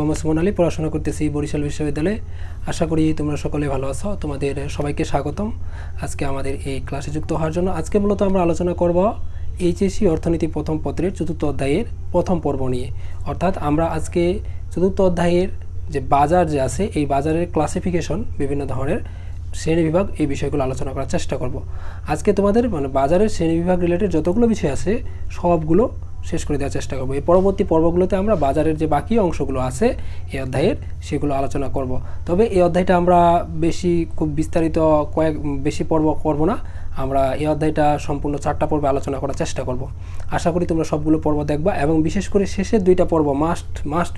মোহাম্মদ সুমন আলী পড়াশোনা করতেছি বরিশাল বিশ্ববিদ্যালয়ে। আশা করি তোমরা সকলে ভালো আছো। তোমাদের সবাইকে স্বাগতম আজকে আমাদের এই ক্লাসে যুক্ত হওয়ার জন্য। আজকে মূলত আমরা আলোচনা করব এইচএসসি অর্থনীতি প্রথম পত্রের চতুর্থ অধ্যায়ের প্রথম পর্ব নিয়ে। অর্থাৎ আমরা আজকে চতুর্থ অধ্যায়ের যে বাজার যে আছে এই বাজারের ক্লাসিফিকেশন, বিভিন্ন ধরনের শ্রেণীবিভাগ, এই বিষয়গুলো আলোচনা করার চেষ্টা করব। আজকে তোমাদের বাজারের শ্রেণীবিভাগ রিলেটেড যতগুলো বিষয় আছে সবগুলো শেষ করে দেওয়ার চেষ্টা করব। এই পরবর্তী পর্বগুলোতে আমরা বাজারের যে বাকি অংশগুলো আছে এই অধ্যায়ের সেগুলো আলোচনা করব। তবে এই অধ্যায়টা আমরা খুব বিস্তারিত বেশি পর্ব করব না। আমরা এই অধ্যায়টা সম্পূর্ণ 4টা পর্বে আলোচনা করার চেষ্টা করব। আশা করি তোমরা সবগুলো পর্ব দেখবা এবং বিশেষ করে শেষের 2টা পর্ব মাস্ট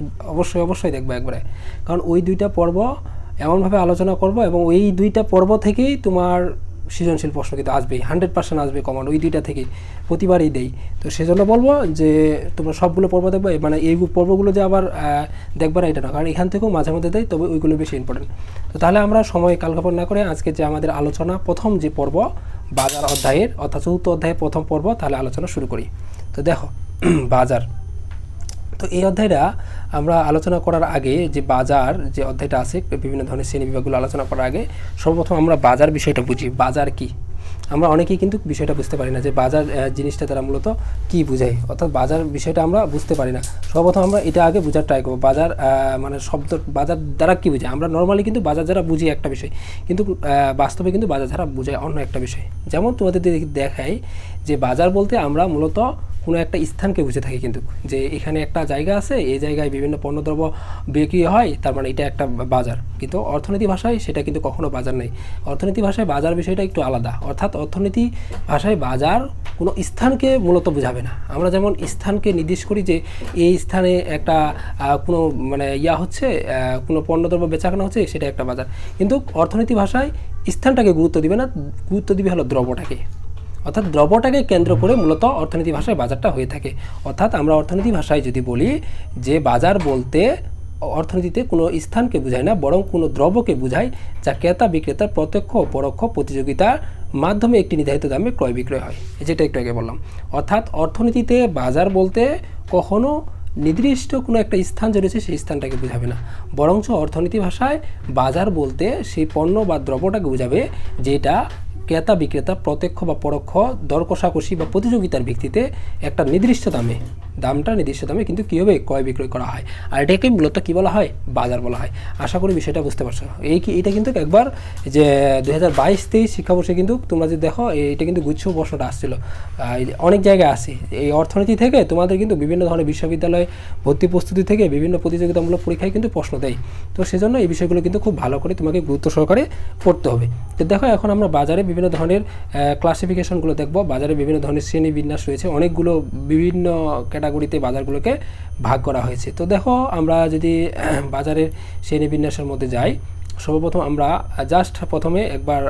অবশ্যই দেখবা একবারে, কারণ ওই 2টা পর্ব এমনভাবে আলোচনা করব এবং ওই 2টা পর্ব থেকেই তোমার সৃজনশীল প্রশ্ন কিন্তু আসবেই, 100% আসবে কমন, ওই 2টা থেকে প্রতিবারই দেই। তো সেজন্য বলবো যে তোমরা সবগুলো পর্ব দেখবে, মানে এই পর্বগুলো যে আবার দেখবে না এটা না, কারণ এখান থেকেও মাঝে মধ্যে দেয়, তবে ওইগুলো বেশি ইম্পর্টেন্ট। তো তাহলে আমরা সময় কালক্ষেপণ না করে আজকে যে আমাদের আলোচনা প্রথম যে পর্ব বাজার অধ্যায়ের অর্থাৎ চতুর্থ অধ্যায়ের প্রথম পর্ব, তাহলে আলোচনা শুরু করি। তো দেখো বাজার, তো এই অধ্যায়টা আমরা আলোচনা করার আগে যে বাজার যে অধ্যায়টা আছে বিভিন্ন ধরনের শ্রেণীবিভাগগুলো আলোচনা করার আগে সর্বপ্রথম আমরা বাজার বিষয়টা বুঝি। বাজার কি? আমরা অনেকেই কিন্তু বিষয়টা বুঝতে পারি না যে বাজার জিনিসটা তারা মূলত কি বোঝায়, অর্থাৎ বাজার বিষয়টা আমরা বুঝতে পারি না। সর্বপ্রথম আমরা এটা আগে বোঝার ট্রাই করবো। বাজার মানে শব্দ বাজার দ্বারা কী বোঝায়? আমরা নর্মালি কিন্তু বাজার দ্বারা বুঝি একটা বিষয়, কিন্তু বাস্তবে কিন্তু বাজার দ্বারা বোঝায় অন্য একটা বিষয়। যেমন তোমাদের দেখাই যে বাজার বলতে আমরা মূলত কোনো একটা স্থানকে বুঝে থাকি, কিন্তু যে এখানে একটা জায়গা আছে, এই জায়গায় বিভিন্ন পণ্যদ্রব্য বিক্রি হয়, তার মানে এটা একটা বাজার। কিন্তু অর্থনীতি ভাষায় সেটা কিন্তু কখনো বাজার নেই। অর্থনীতি ভাষায় বাজার বিষয়টা একটু আলাদা, অর্থাৎ অর্থনীতি ভাষায় বাজার কোনো স্থানকে মূলত বোঝাবে না। আমরা যেমন স্থানকে নির্দেশ করি যে এই স্থানে একটা কোনো হচ্ছে, কোনো পণ্যদ্রব্য বেচাকেনা হচ্ছে, সেটা একটা বাজার। কিন্তু অর্থনীতি ভাষায় স্থানটাকে গুরুত্ব দিবে না, গুরুত্ব দিবে হলো দ্রব্যটাকে, অর্থাৎ দ্রব্যটাকে কেন্দ্র করে মূলত অর্থনীতি ভাষায় বাজারটা হয়ে থাকে। অর্থাৎ আমরা অর্থনীতি ভাষায় যদি বলি যে বাজার বলতে অর্থনীতিতে কোনো স্থানকে বোঝায় না, বরং কোনো দ্রব্যকে বোঝায় যা ক্রেতা বিক্রেতার প্রত্যক্ষ ও পরোক্ষ প্রতিযোগিতার মাধ্যমে একটি নির্ধারিত দামে ক্রয় বিক্রয় হয়, যেটা একটু আগে বললাম। অর্থাৎ অর্থনীতিতে বাজার বলতে কখনো নির্দিষ্ট কোনো একটা স্থান যে রয়েছে সেই স্থানটাকে বোঝাবে না, বরঞ্চ অর্থনীতি ভাষায় বাজার বলতে সেই পণ্য বা দ্রব্যটাকে বোঝাবে যেটা ক্রেতা বিক্রেতা প্রত্যক্ষ বা পরোক্ষ দর কষাকষি বা প্রতিযোগিতার ভিত্তিতে একটা নির্দিষ্ট দামটা নির্দিষ্ট দামে কিন্তু কী হবে ক্রয় বিক্রয় করা হয়, আর এটাকে মূলত কী বলা হয়? বাজার বলা হয়। আশা করি বিষয়টা বুঝতে পারছো। এটা কিন্তু একবার যে 2022-23 শিক্ষাবর্ষে কিন্তু তোমরা যে দেখো এটা কিন্তু গুচ্ছ প্রশ্নটা আসছিল, অনেক জায়গায় আসে। এই অর্থনীতি থেকে তোমাদের কিন্তু বিভিন্ন ধরনের বিশ্ববিদ্যালয় ভর্তি প্রস্তুতি থেকে বিভিন্ন প্রতিযোগিতামূলক পরীক্ষায় কিন্তু প্রশ্ন দেয়। তো সেজন্য এই বিষয়গুলো কিন্তু খুব ভালো করে তোমাকে গুরুত্ব সহকারে পড়তে হবে। তো দেখো এখন আমরা বাজারে বিভিন্ন ধরনের ক্লাসিফিকেশনগুলো দেখব। বাজারে বিভিন্ন ধরনের শ্রেণী বিন্যাস রয়েছে, অনেকগুলো বিভিন্ন ক্যাটাগরিতে বাজারগুলোকে ভাগ করা হয়েছে। তো দেখো আমরা যদি বাজারের শ্রেণী বিন্যাসের মধ্যে যাই, সর্বপ্রথম আমরা প্রথমে একবার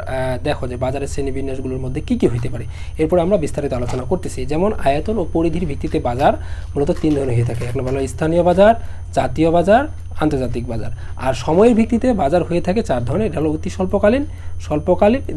দেখো যে বাজারের শ্রেণীবিন্যাসগুলোর মধ্যে কী কী হইতে পারে, এরপর আমরা বিস্তারিত আলোচনা করতেছি। যেমন আয়তন ও পরিধির ভিত্তিতে বাজার মূলত 3 ধরনের হয়ে থাকে। এক নম্বর হলো স্থানীয় বাজার, জাতীয় বাজার, আন্তর্জাতিক বাজার। আর সময়ের ভিত্তিতে বাজার হয়ে থাকে 4 ধরনের। এটা হলো অতি স্বল্পকালীন,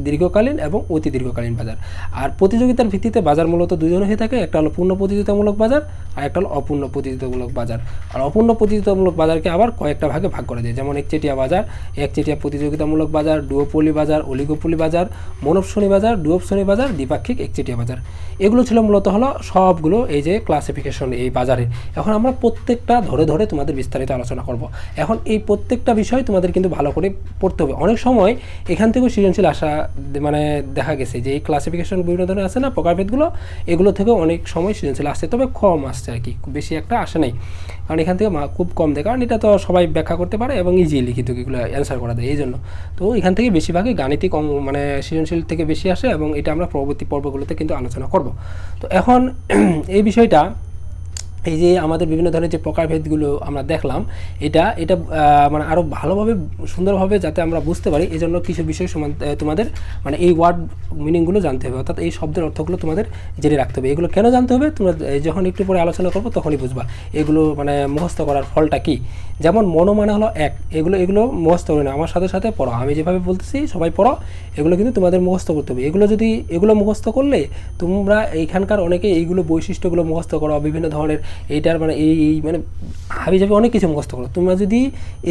দীর্ঘকালীন এবং অতি দীর্ঘকালীন বাজার। আর প্রতিযোগিতার ভিত্তিতে বাজার মূলত 2 ধরনের হয়ে থাকে। একটা হলো পূর্ণ প্রতিযোগিতামূলক বাজার, আর একটা হলো অপূর্ণ প্রতিযোগিতামূলক বাজার। আর অপূর্ণ প্রতিযোগিতামূলক বাজারকে আবার কয়েকটা ভাগে ভাগ করা যায়, যেমন একচেটিয়া বাজার, একচেটিয়া প্রতিযোগিতামূলক বাজার, ডুওপলি বাজার, অলিগোপলি বাজার, মনোপশ্রেণী বাজার, ডুওপশ্রেণী বাজার, দ্বিপাক্ষিক একচেটিয়া বাজার। এগুলো ছিল মূলত হলো সবগুলো এই যে ক্লাসিফিকেশন এই বাজারের। এখন আমরা প্রত্যেকটা ধরে তোমাদের বিস্তারিত আলোচনা করব। এখন এই প্রত্যেকটা বিষয় তোমাদের কিন্তু ভালো করে পড়তে হবে। অনেক সময় এখান থেকেও সৃজনশীল আসা দেখা গেছে যে এই ক্লাসিফিকেশন বিভিন্ন ধরনের আছে না প্রকারভেদগুলো, এগুলো থেকেও অনেক সময় সৃজনশীল আসছে, তবে কম আসছে আর কি, খুব বেশি একটা আসে নাই, কারণ এখান থেকে খুব কম দেয়, কারণ এটা তো সবাই ব্যাখ্যা করতে পারে এবং ইজিলি কিন্তু এগুলো অ্যান্সার করা দেয়, এই জন্য। তো এখান থেকে বেশিরভাগই গাণিতিক সৃজনশীল থেকে বেশি আসে এবং এটা আমরা পরবর্তী পর্বগুলোতে কিন্তু আলোচনা করব। তো এখন এই বিষয়টা, এই যে আমাদের বিভিন্ন ধরনের যে প্রকারভেদগুলো আমরা দেখলাম, এটা আরও ভালোভাবে সুন্দরভাবে যাতে আমরা বুঝতে পারি, এই জন্য কিছু বিষয় তোমাদের এই ওয়ার্ড মিনিংগুলো জানতে হবে, অর্থাৎ এই শব্দের অর্থগুলো তোমাদের জেনে রাখতে হবে। এগুলো কেন জানতে হবে তোমরা যখন একটু পরে আলোচনা করবো তখনই বুঝবা এগুলো মুখস্থ করার ফলটা কী। যেমন মনো মানে হলো এক, এগুলো মুখস্থ করে না, আমার সাথে সাথে পড়ো, আমি যেভাবে বলতেছি সবাই পড়ো, এগুলো কিন্তু তোমাদের মুখস্থ করতে হবে। এগুলো মুখস্থ করলে তোমরা এইখানকার অনেকে এইগুলো বৈশিষ্ট্যগুলো মুখস্থ করো, বিভিন্ন ধরনের এইটার মানে এই মানে হাবি যাবে অনেক কিছু মুখস্থ করো। তোমরা যদি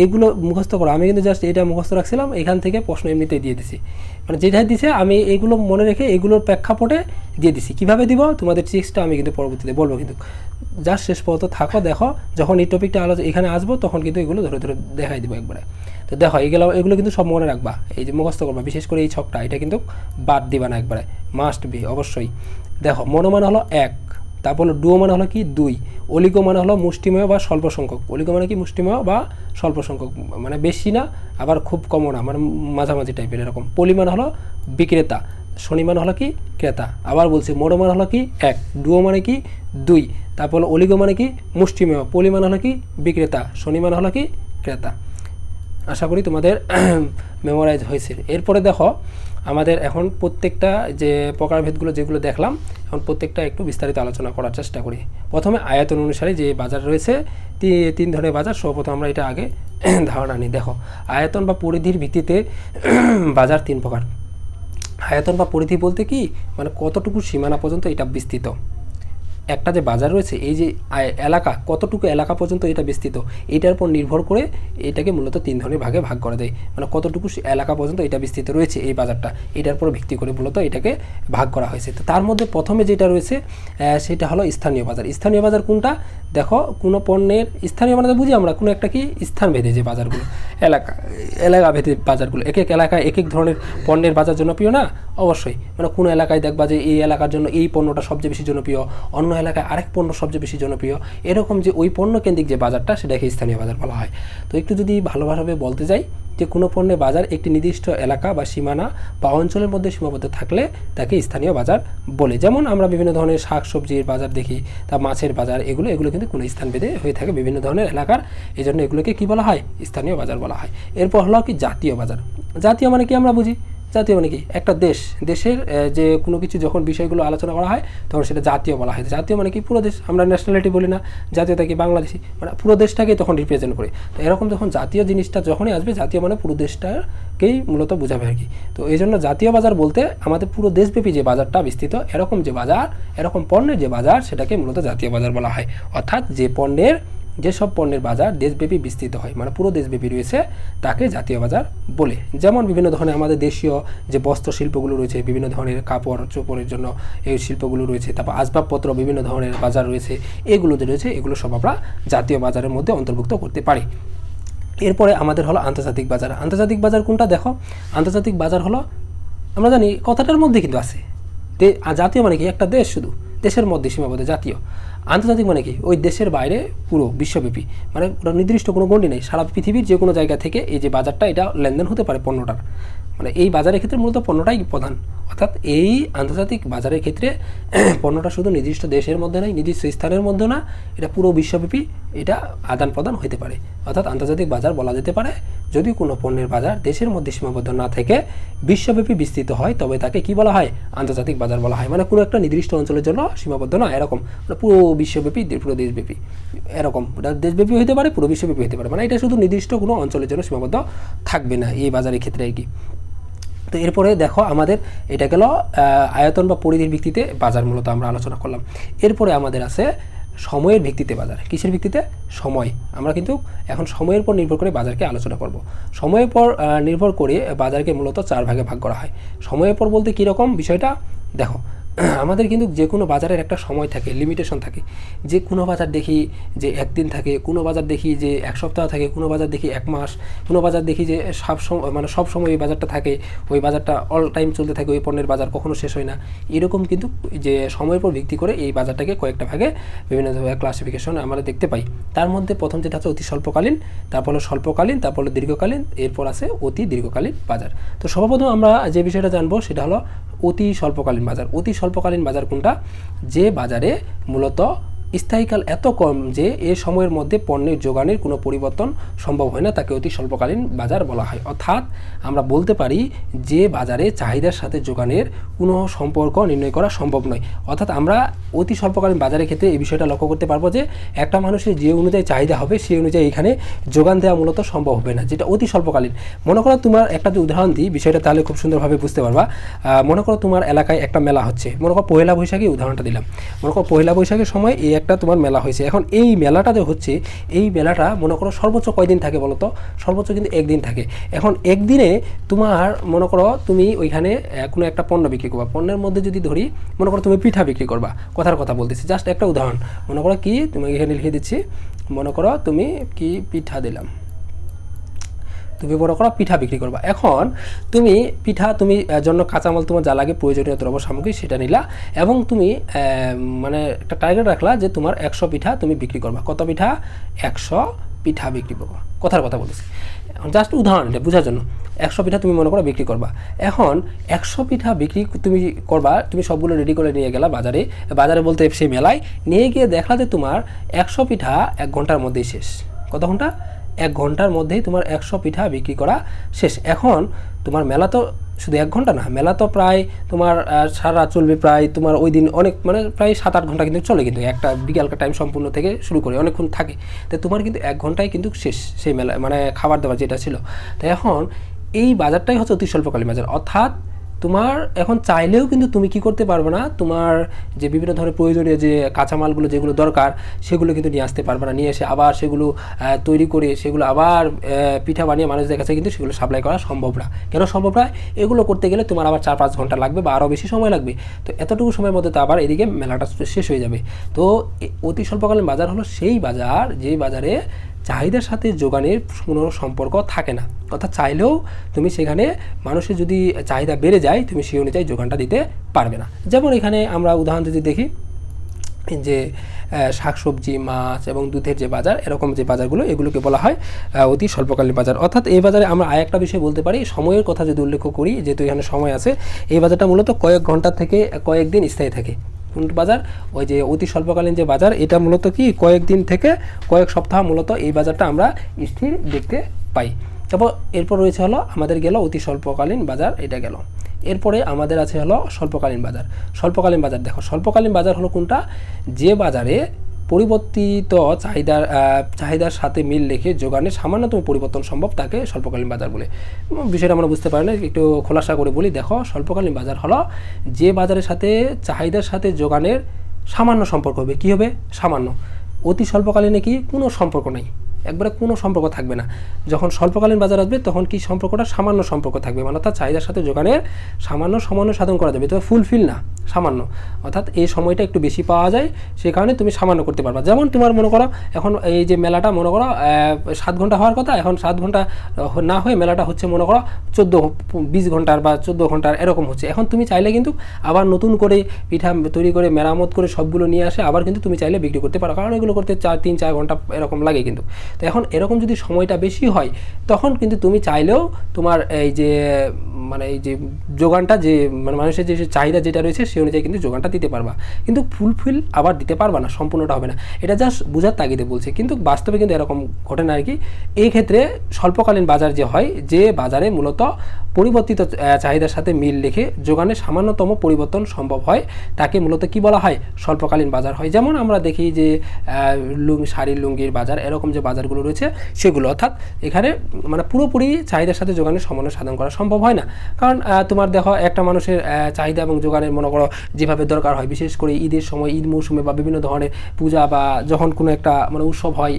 এগুলো মুখস্থ করো, আমি কিন্তু জাস্ট এটা মুখস্থ রাখছিলাম, এখান থেকে প্রশ্ন এমনিতেই দিয়ে দিছি, মানে যেটাই দিছে আমি এইগুলো মনে রেখে এগুলোর প্রেক্ষাপটে দিয়ে দিছি। কীভাবে দিব তোমাদের ট্রিক্সটা আমি কিন্তু পরবর্তীতে বলবো, কিন্তু জাস্ট শেষ পর্যন্ত থাকো, দেখো যখন এই টপিকটা এখানে আসবো তখন কিন্তু এগুলো ধরে ধরে দেখাই দিব একবারে। তো দেখো এগুলো কিন্তু সব মনে রাখবা, এই যে মুখস্থ করবা, বিশেষ করে এই ছকটা, এটা কিন্তু বাদ দিবা না একবারে, মাস্ট বি অবশ্যই। দেখো মনো মানে হলো 1, তারপর ডুও মানে হলো কি 2, অলিগো মানে হলো মুষ্টিমেয় বা স্বল্প সংখ্যক। অলিগো মানে কি মুষ্টিমেয় বা স্বল্প সংখ্যক, মানে বেশি না আবার খুব কমও না, মানে মাঝামাঝি টাইপের এরকম। পলি মানে হলো বিক্রেতা, শনি মানে হলো কি ক্রেতা। আবার বলছি মোনো মানে হলো কি 1, ডুও মানে কি 2, তারপর অলিগো মানে কি মুষ্টিমেয়, পলি মানে হলো কি বিক্রেতা, শনি মানে হলো কি ক্রেতা। আশা করি তোমাদের মেমোরাইজ হয়েছে। এরপরে দেখো আমাদের এখন প্রত্যেকটা যে প্রকারভেদগুলো যেগুলো দেখলাম, এখন প্রত্যেকটা একটু বিস্তারিত আলোচনা করার চেষ্টা করি। প্রথমে আয়তন অনুসারে যে বাজার রয়েছে, 3 ধরনের বাজার। সর্বপ্রথম আমরা এটা আগে ধারণা নিই। দেখো আয়তন বা পরিধির ভিত্তিতে বাজার 3 প্রকার। আয়তন বা পরিধি বলতে কি, মানে কতটুকু সীমানা পর্যন্ত এটা বিস্তৃত। একটা যে বাজার রয়েছে, এই যে এলাকা কতটুকু এলাকা পর্যন্ত এটা বিস্তৃত, এটার উপর নির্ভর করে এটাকে মূলত 3 ধরনের ভাগে ভাগ করা যায়। মানে কতটুকু এলাকা পর্যন্ত এটা বিস্তৃত রয়েছে এই বাজারটা, এটার উপর ভিত্তি করে মূলত এটাকে ভাগ করা হয়েছে। তো তার মধ্যে প্রথমে যেটা রয়েছে সেটা হলো স্থানীয় বাজার। স্থানীয় বাজার কোনটা? দেখো কোনো পণ্যের স্থানীয় মানে বুঝি আমরা কোনো একটা কি স্থান ভেদে যে বাজারগুলো, এলাকা ভেদে বাজারগুলো, এক এক এলাকায় এক এক ধরনের পণ্যের বাজার জনপ্রিয় না? অবশ্যই। মানে কোনো এলাকায় দেখবা যে এই এলাকার জন্য এই পণ্যটা সবচেয়ে বেশি জনপ্রিয়, অন্য এলাকায় আরেক পণ্য সবচেয়ে বেশি জনপ্রিয়, এরকম যে ওই পণ্য কেন্দ্রিক যে বাজারটা সেটাকে স্থানীয় বাজার বলা হয়। তো একটু যদি ভালোভাবে বলতে যাই যে কোনো পণ্যের বাজার একটি নির্দিষ্ট এলাকা বা সীমানা বা অঞ্চলের মধ্যে সীমাবদ্ধ থাকলে তাকে স্থানীয় বাজার বলে। যেমন আমরা বিভিন্ন ধরনের শাকসবজির বাজার দেখি, তা মাছের বাজার, এগুলো কিন্তু কোনো স্থান ভেদে হয়ে থাকে বিভিন্ন ধরনের এলাকার, এই জন্য এগুলোকে কী বলা হয়? স্থানীয় বাজার বলা হয়। এরপর হলো কি জাতীয় বাজার। জাতীয় মানে কি আমরা বুঝি, জাতীয় মানে কি একটা দেশের যে কোনো কিছু যখন বিষয়গুলো আলোচনা করা হয় তখন সেটা জাতীয় বলা হয়। জাতীয় মানে কি পুরো দেশ, আমরা ন্যাশনালিটি বলি না, জাতীয়তা কি বাংলাদেশি, মানে পুরো দেশটাকেই তখন রিপ্রেজেন্ট করে। তো এরকম যখন জাতীয় জিনিসটা যখনই আসবে, জাতীয় মানে পুরো দেশটাকেই মূলত বোঝাবে আর কি। তো এই জন্য জাতীয় বাজার বলতে আমাদের পুরো দেশব্যাপী যে বাজারটা বিস্তৃত, এরকম যে বাজার, এরকম পণ্যের যে বাজার, সেটাকে মূলত জাতীয় বাজার বলা হয়। অর্থাৎ যেসব পণ্যের বাজার দেশব্যাপী বিস্তৃত হয়, মানে পুরো দেশব্যাপী রয়েছে, তাকে জাতীয় বাজার বলে। যেমন বিভিন্ন ধরনের আমাদের দেশীয় যে বস্ত্র শিল্পগুলো রয়েছে, বিভিন্ন ধরনের কাপড় চোপড়ের জন্য এই শিল্পগুলো রয়েছে, তারপর আসবাবপত্র বিভিন্ন ধরনের বাজার রয়েছে, এগুলো যে রয়েছে এগুলো সব আমরা জাতীয় বাজারের মধ্যে অন্তর্ভুক্ত করতে পারি। এরপরে আমাদের হলো আন্তর্জাতিক বাজার। আন্তর্জাতিক বাজার কোনটা? দেখো আন্তর্জাতিক বাজার হলো, আমরা জানি কথাটার মধ্যে কিন্তু আছে, জাতীয় মানে কি একটা দেশ, শুধু দেশের মধ্যে সীমাবদ্ধ। জাতীয়, আন্তর্জাতিক মানে কি ওই দেশের বাইরে পুরো বিশ্বব্যাপী, মানে ওটা নির্দিষ্ট কোনো গণ্ডি নেই, সারা পৃথিবীর যে কোনো জায়গা থেকে এই যে বাজারটা এটা লেনদেন হতে পারে পণ্যটার, মানে এই বাজারের ক্ষেত্রে মূলত পণ্যটাই প্রধান। অর্থাৎ এই আন্তর্জাতিক বাজারের ক্ষেত্রে পণ্যটা শুধু নির্দিষ্ট দেশের মধ্যে নয়, নির্দিষ্ট স্থানের মধ্যে না, এটা পুরো বিশ্বব্যাপী এটা আদান প্রদান হতে পারে। অর্থাৎ আন্তর্জাতিক বাজার বলা যেতে পারে যদি কোনো পণ্যের বাজার দেশের মধ্যে সীমাবদ্ধ না থেকে বিশ্বব্যাপী বিস্তৃত হয়, তবে তাকে কি বলা হয়? আন্তর্জাতিক বাজার বলা হয়। মানে কোনো একটা নির্দিষ্ট অঞ্চলের জন্য সীমাবদ্ধ না, এরকম মানে পুরো বিশ্বব্যাপী, পুরো দেশব্যাপী, এরকম দেশব্যাপী হতে পারে, পুরো বিশ্বব্যাপী হতে পারে, মানে এটা শুধু নির্দিষ্ট কোনো অঞ্চলের জন্য সীমাবদ্ধ থাকবে না এই বাজারের ক্ষেত্রে আর কি। তো এরপরে দেখো আমাদের এটা গেল আয়তন বা পরিধির ভিত্তিতে বাজার মূলত আমরা আলোচনা করলাম। এরপরে আমাদের আছে সময়ের ভিত্তিতে বাজার। কিসের ভিত্তিতে? সময়। আমরা কিন্তু এখন সময়ের পর নির্ভর করে বাজারকে আলোচনা করব। সময়ের পর নির্ভর করে বাজারকে মূলত 4 ভাগে ভাগ করা হয়। সময়ের পর বলতে কীরকম বিষয়টা? দেখো আমাদের কিন্তু যে কোনো বাজারের একটা সময় থাকে, লিমিটেশন থাকে। যে কোনো বাজার দেখি যে 1 দিন থাকে, কোনো বাজার দেখি যে 1 সপ্তাহ থাকে, কোনো বাজার দেখি 1 মাস, কোনো বাজার দেখি যে সব সময় ওই বাজারটা থাকে, ওই বাজারটা অল টাইম চলতে থাকে, ওই পণ্যের বাজার কখনো শেষ হয় না। এরকম কিন্তু যে সময়ের উপর ভিত্তি করে এই বাজারটাকে কয়েকটা ভাগে বিভিন্নভাবে ক্লাসিফিকেশন আমরা দেখতে পাই। তার মধ্যে প্রথম যেটা হচ্ছে অতি স্বল্পকালীন, তারপর হলো স্বল্পকালীন, তারপর হলো দীর্ঘকালীন, এরপর আছে অতি দীর্ঘকালীন বাজার। তো সর্বপ্রথম আমরা যে বিষয়টা জানবো সেটা হলো অতি স্বল্পকালীন বাজার। অতি স্বল্পকালীন বাজার কোনটা? যে বাজারে মূলত স্থায়ীকাল এত কম যে এ সময়ের মধ্যে পণ্যের যোগানের কোনো পরিবর্তন সম্ভব হয় না, তাকে অতি স্বল্পকালীন বাজার বলা হয়। অর্থাৎ আমরা বলতে পারি যে বাজারে চাহিদার সাথে যোগানের কোনো সম্পর্ক নির্ণয় করা সম্ভব নয়। অর্থাৎ আমরা অতি স্বল্পকালীন বাজারের ক্ষেত্রে এই বিষয়টা লক্ষ্য করতে পারবো যে একটা মানুষের যে অনুযায়ী চাহিদা হবে সেই অনুযায়ী এখানে যোগান দেওয়া মূলত সম্ভব হবে না, যেটা অতি স্বল্পকালীন। মনে করো তোমার একটা যে উদাহরণ দিই বিষয়টা, তাহলে খুব সুন্দরভাবে বুঝতে পারবা। মনে করো তোমার এলাকায় একটা মেলা হচ্ছে, মনে করো পয়লা বৈশাখে উদাহরণটা দিলাম। মনে করো পয়লা বৈশাখের সময় এই একটা তোমার মেলা হয়েছে। এখন এই মেলাটাতে হচ্ছে, এই মেলাটা মনে করো সর্বোচ্চ কয়দিন থাকে বলো তো? সর্বোচ্চ কিন্তু একদিন থাকে। এখন একদিনে তোমার মনে করো তুমি ওইখানে কোনো একটা পণ্য বিক্রি করবা। পণ্যের মধ্যে যদি ধরি, মনে করো তুমি পিঠা বিক্রি করবা, কথার কথা বলতেছি, জাস্ট একটা উদাহরণ। মনে করো কি, তুমি এখানে লিখে দিচ্ছি, মনে করো তুমি কি পিঠা দিলাম, তুমি মনে করো পিঠা বিক্রি করবা। এখন তুমি পিঠা, তুমি জন্য কাঁচামাল তোমার যা লাগে প্রয়োজনীয় দ্রব্য সামগ্রী সেটা নিলা, এবং তুমি মানে একটা টার্গেট রাখলা যে তোমার 100 পিঠা তুমি বিক্রি করবা। কত পিঠা? 100 পিঠা বিক্রি করবা, কথার কথা বলেছি, জাস্ট উদাহরণ এটা বোঝার জন্য। 100 পিঠা তুমি মনে করো বিক্রি করবা। এখন 100 পিঠা বিক্রি তুমি করবা, তুমি সবগুলো রেডি করে নিয়ে গেলা বাজারে, বাজারে বলতে সেই মেলায় নিয়ে গিয়ে দেখলা যে তোমার 100 পিঠা 1 ঘন্টার মধ্যেই শেষ। কত ঘন্টা? 1 ঘন্টার মধ্যেই তোমার 100 পিঠা বিক্রি করা শেষ। এখন তোমার মেলা তো শুধু 1 ঘন্টা না, মেলা তো প্রায় তোমার সারা রাত চলবে, প্রায় তোমার ওই দিন অনেক মানে প্রায় 7-8 ঘন্টা কিন্তু চলে, কিন্তু একটা বিকালকার টাইম সম্পূর্ণ থেকে শুরু করে অনেকক্ষণ থাকে। তো তোমার কিন্তু 1 ঘন্টায় কিন্তু শেষ সেই মেলা, মানে খাবার দাবার যেটা ছিল। তো এখন এই বাজারটাই হচ্ছে অতি স্বল্পকালীন বাজার। অর্থাৎ তোমার এখন চাইলেও কিন্তু তুমি কি করতে পারবে না, তোমার যে বিভিন্ন ধরনের প্রয়োজনীয় যে কাঁচামালগুলো যেগুলো দরকার সেগুলো কিন্তু নিয়ে আসতে পারবে না, নিয়ে এসে আবার সেগুলো তৈরি করে সেগুলো আবার পিঠা বানিয়ে মানুষদের কাছে কিন্তু সেগুলো সাপ্লাই করা সম্ভব না। কেন সম্ভব না? এগুলো করতে গেলে তোমার আবার 4-5 ঘন্টা লাগবে বা আরও বেশি সময় লাগবে। তো এতটুকু সময়ের মধ্যে তো আবার এদিকে মেলাটা শেষ হয়ে যাবে। তো অতি স্বল্পকালীন বাজার হলো সেই বাজার যেই বাজারে চাহিদার সাথে যোগানের কোনো সম্পর্ক থাকে না। অর্থাৎ চাইলেও তুমি সেখানে মানুষের যদি চাহিদা বেড়ে যায়, তুমি সেই অনুযায়ী যোগানটা দিতে পারবে না। যেমন এখানে আমরা উদাহরণ যদি দেখি যে শাকসবজি, মাছ এবং দুধের যে বাজার, এরকম যে বাজারগুলো, এগুলোকে বলা হয় অতি স্বল্পকালীন বাজার। অর্থাৎ এই বাজারে আমরা আরেকটা বিষয় বলতে পারি, সময়ের কথা যদি উল্লেখ করি, যেহেতু এখানে সময় আছে, এই বাজারটা মূলত কয়েক ঘন্টা থেকে কয়েকদিন স্থায়ী থাকে। কোন বাজার? ওই যে অতি স্বল্পকালীন যে বাজার, এটা মূলত কি কয়েকদিন থেকে কয়েক সপ্তাহ মূলত এই বাজারটা আমরা স্থির দেখতে পাই। তারপর এরপর রয়েছে হলো আমাদের গেল অতি স্বল্পকালীন বাজার, এটা গেল। এরপরে আমাদের আছে হলো স্বল্পকালীন বাজার। স্বল্পকালীন বাজার দেখো, স্বল্পকালীন বাজার হলো কোনটা? যে বাজারে পরিবর্তিত চাহিদার সাথে মিল রেখে যোগানের সামান্যতম পরিবর্তন সম্ভব, তাকে স্বল্পকালীন বাজার বলে। বিষয়টা আমরা বুঝতে পারি না, একটু খোলাসা করে বলি। দেখো, স্বল্পকালীন বাজার হলো যে বাজারের সাথে চাহিদার সাথে যোগানের সামান্য সম্পর্ক হবে। কী হবে? সামান্য। অতি স্বল্পকালীনে কি কোনো সম্পর্ক নেই, একবারে কোনো সম্পর্ক থাকবে না। যখন স্বল্পকালীন বাজার আসবে তখন কি সম্পর্কটা সামান্য সম্পর্ক থাকবে, মানে অর্থাৎ চাহিদার সাথে যোগানের সামান্য সাধন করা যাবে, তবে ফুলফিল না, সামান্য। অর্থাৎ এই সময়টা একটু বেশি পাওয়া যায়, সেই কারণে তুমি সামান্য করতে পারবা। যেমন তোমার মনে করো এখন এই যে মেলাটা মনে করো 7 ঘন্টা হওয়ার কথা, এখন 7 ঘন্টা না হয়ে মেলাটা হচ্ছে মনে করো 14-20 ঘন্টার বা 14 ঘন্টার এরকম হচ্ছে। এখন তুমি চাইলে কিন্তু আবার নতুন করে পিঠা তৈরি করে মেরামত করে সবগুলো নিয়ে আসে আবার কিন্তু তুমি চাইলে বিক্রি করতে পারো, কারণ এগুলো করতে 3-4 ঘন্টা এরকম লাগে কিন্তু। তো এখন এরকম যদি সময়টা বেশি হয়, তখন কিন্তু তুমি চাইলেও তোমার এই যে মানে এই যে যোগানটা, যে মানে মানুষের যে চাহিদা যেটা রয়েছে সেই অনুযায়ী কিন্তু যোগানটা দিতে পারবা, কিন্তু ফুলফিল আবার দিতে পারবা না, সম্পূর্ণটা হবে না। এটা জাস্ট বোঝার তাগিদে বলছে, কিন্তু বাস্তবে কিন্তু এরকম ঘটে না আর কি। এই ক্ষেত্রে স্বল্পকালীন বাজার যে হয়, যে বাজারে মূলত পরিবর্তিত চাহিদার সাথে মিল রেখে যোগানের সামান্যতম পরিবর্তন সম্ভব হয়, তাকে মূলত কি বলা হয়? স্বল্পকালীন বাজার হয়। যেমন আমরা দেখি যে শাড়ির, লুঙ্গির বাজার, এরকম যে বাজারগুলো রয়েছে সেগুলো। অর্থাৎ এখানে মানে পুরোপুরি চাহিদার সাথে যোগানের সমন্বয় সাধন করা সম্ভব হয় না, কারণ তোমার দেখো একটা মানুষের চাহিদা এবং যোগানের মনে করো যেভাবে দরকার হয়, বিশেষ করে ঈদের সময়, ঈদ মৌসুমে বা বিভিন্ন ধরনের পূজা বা যখন কোনো একটা মানে উৎসব হয়,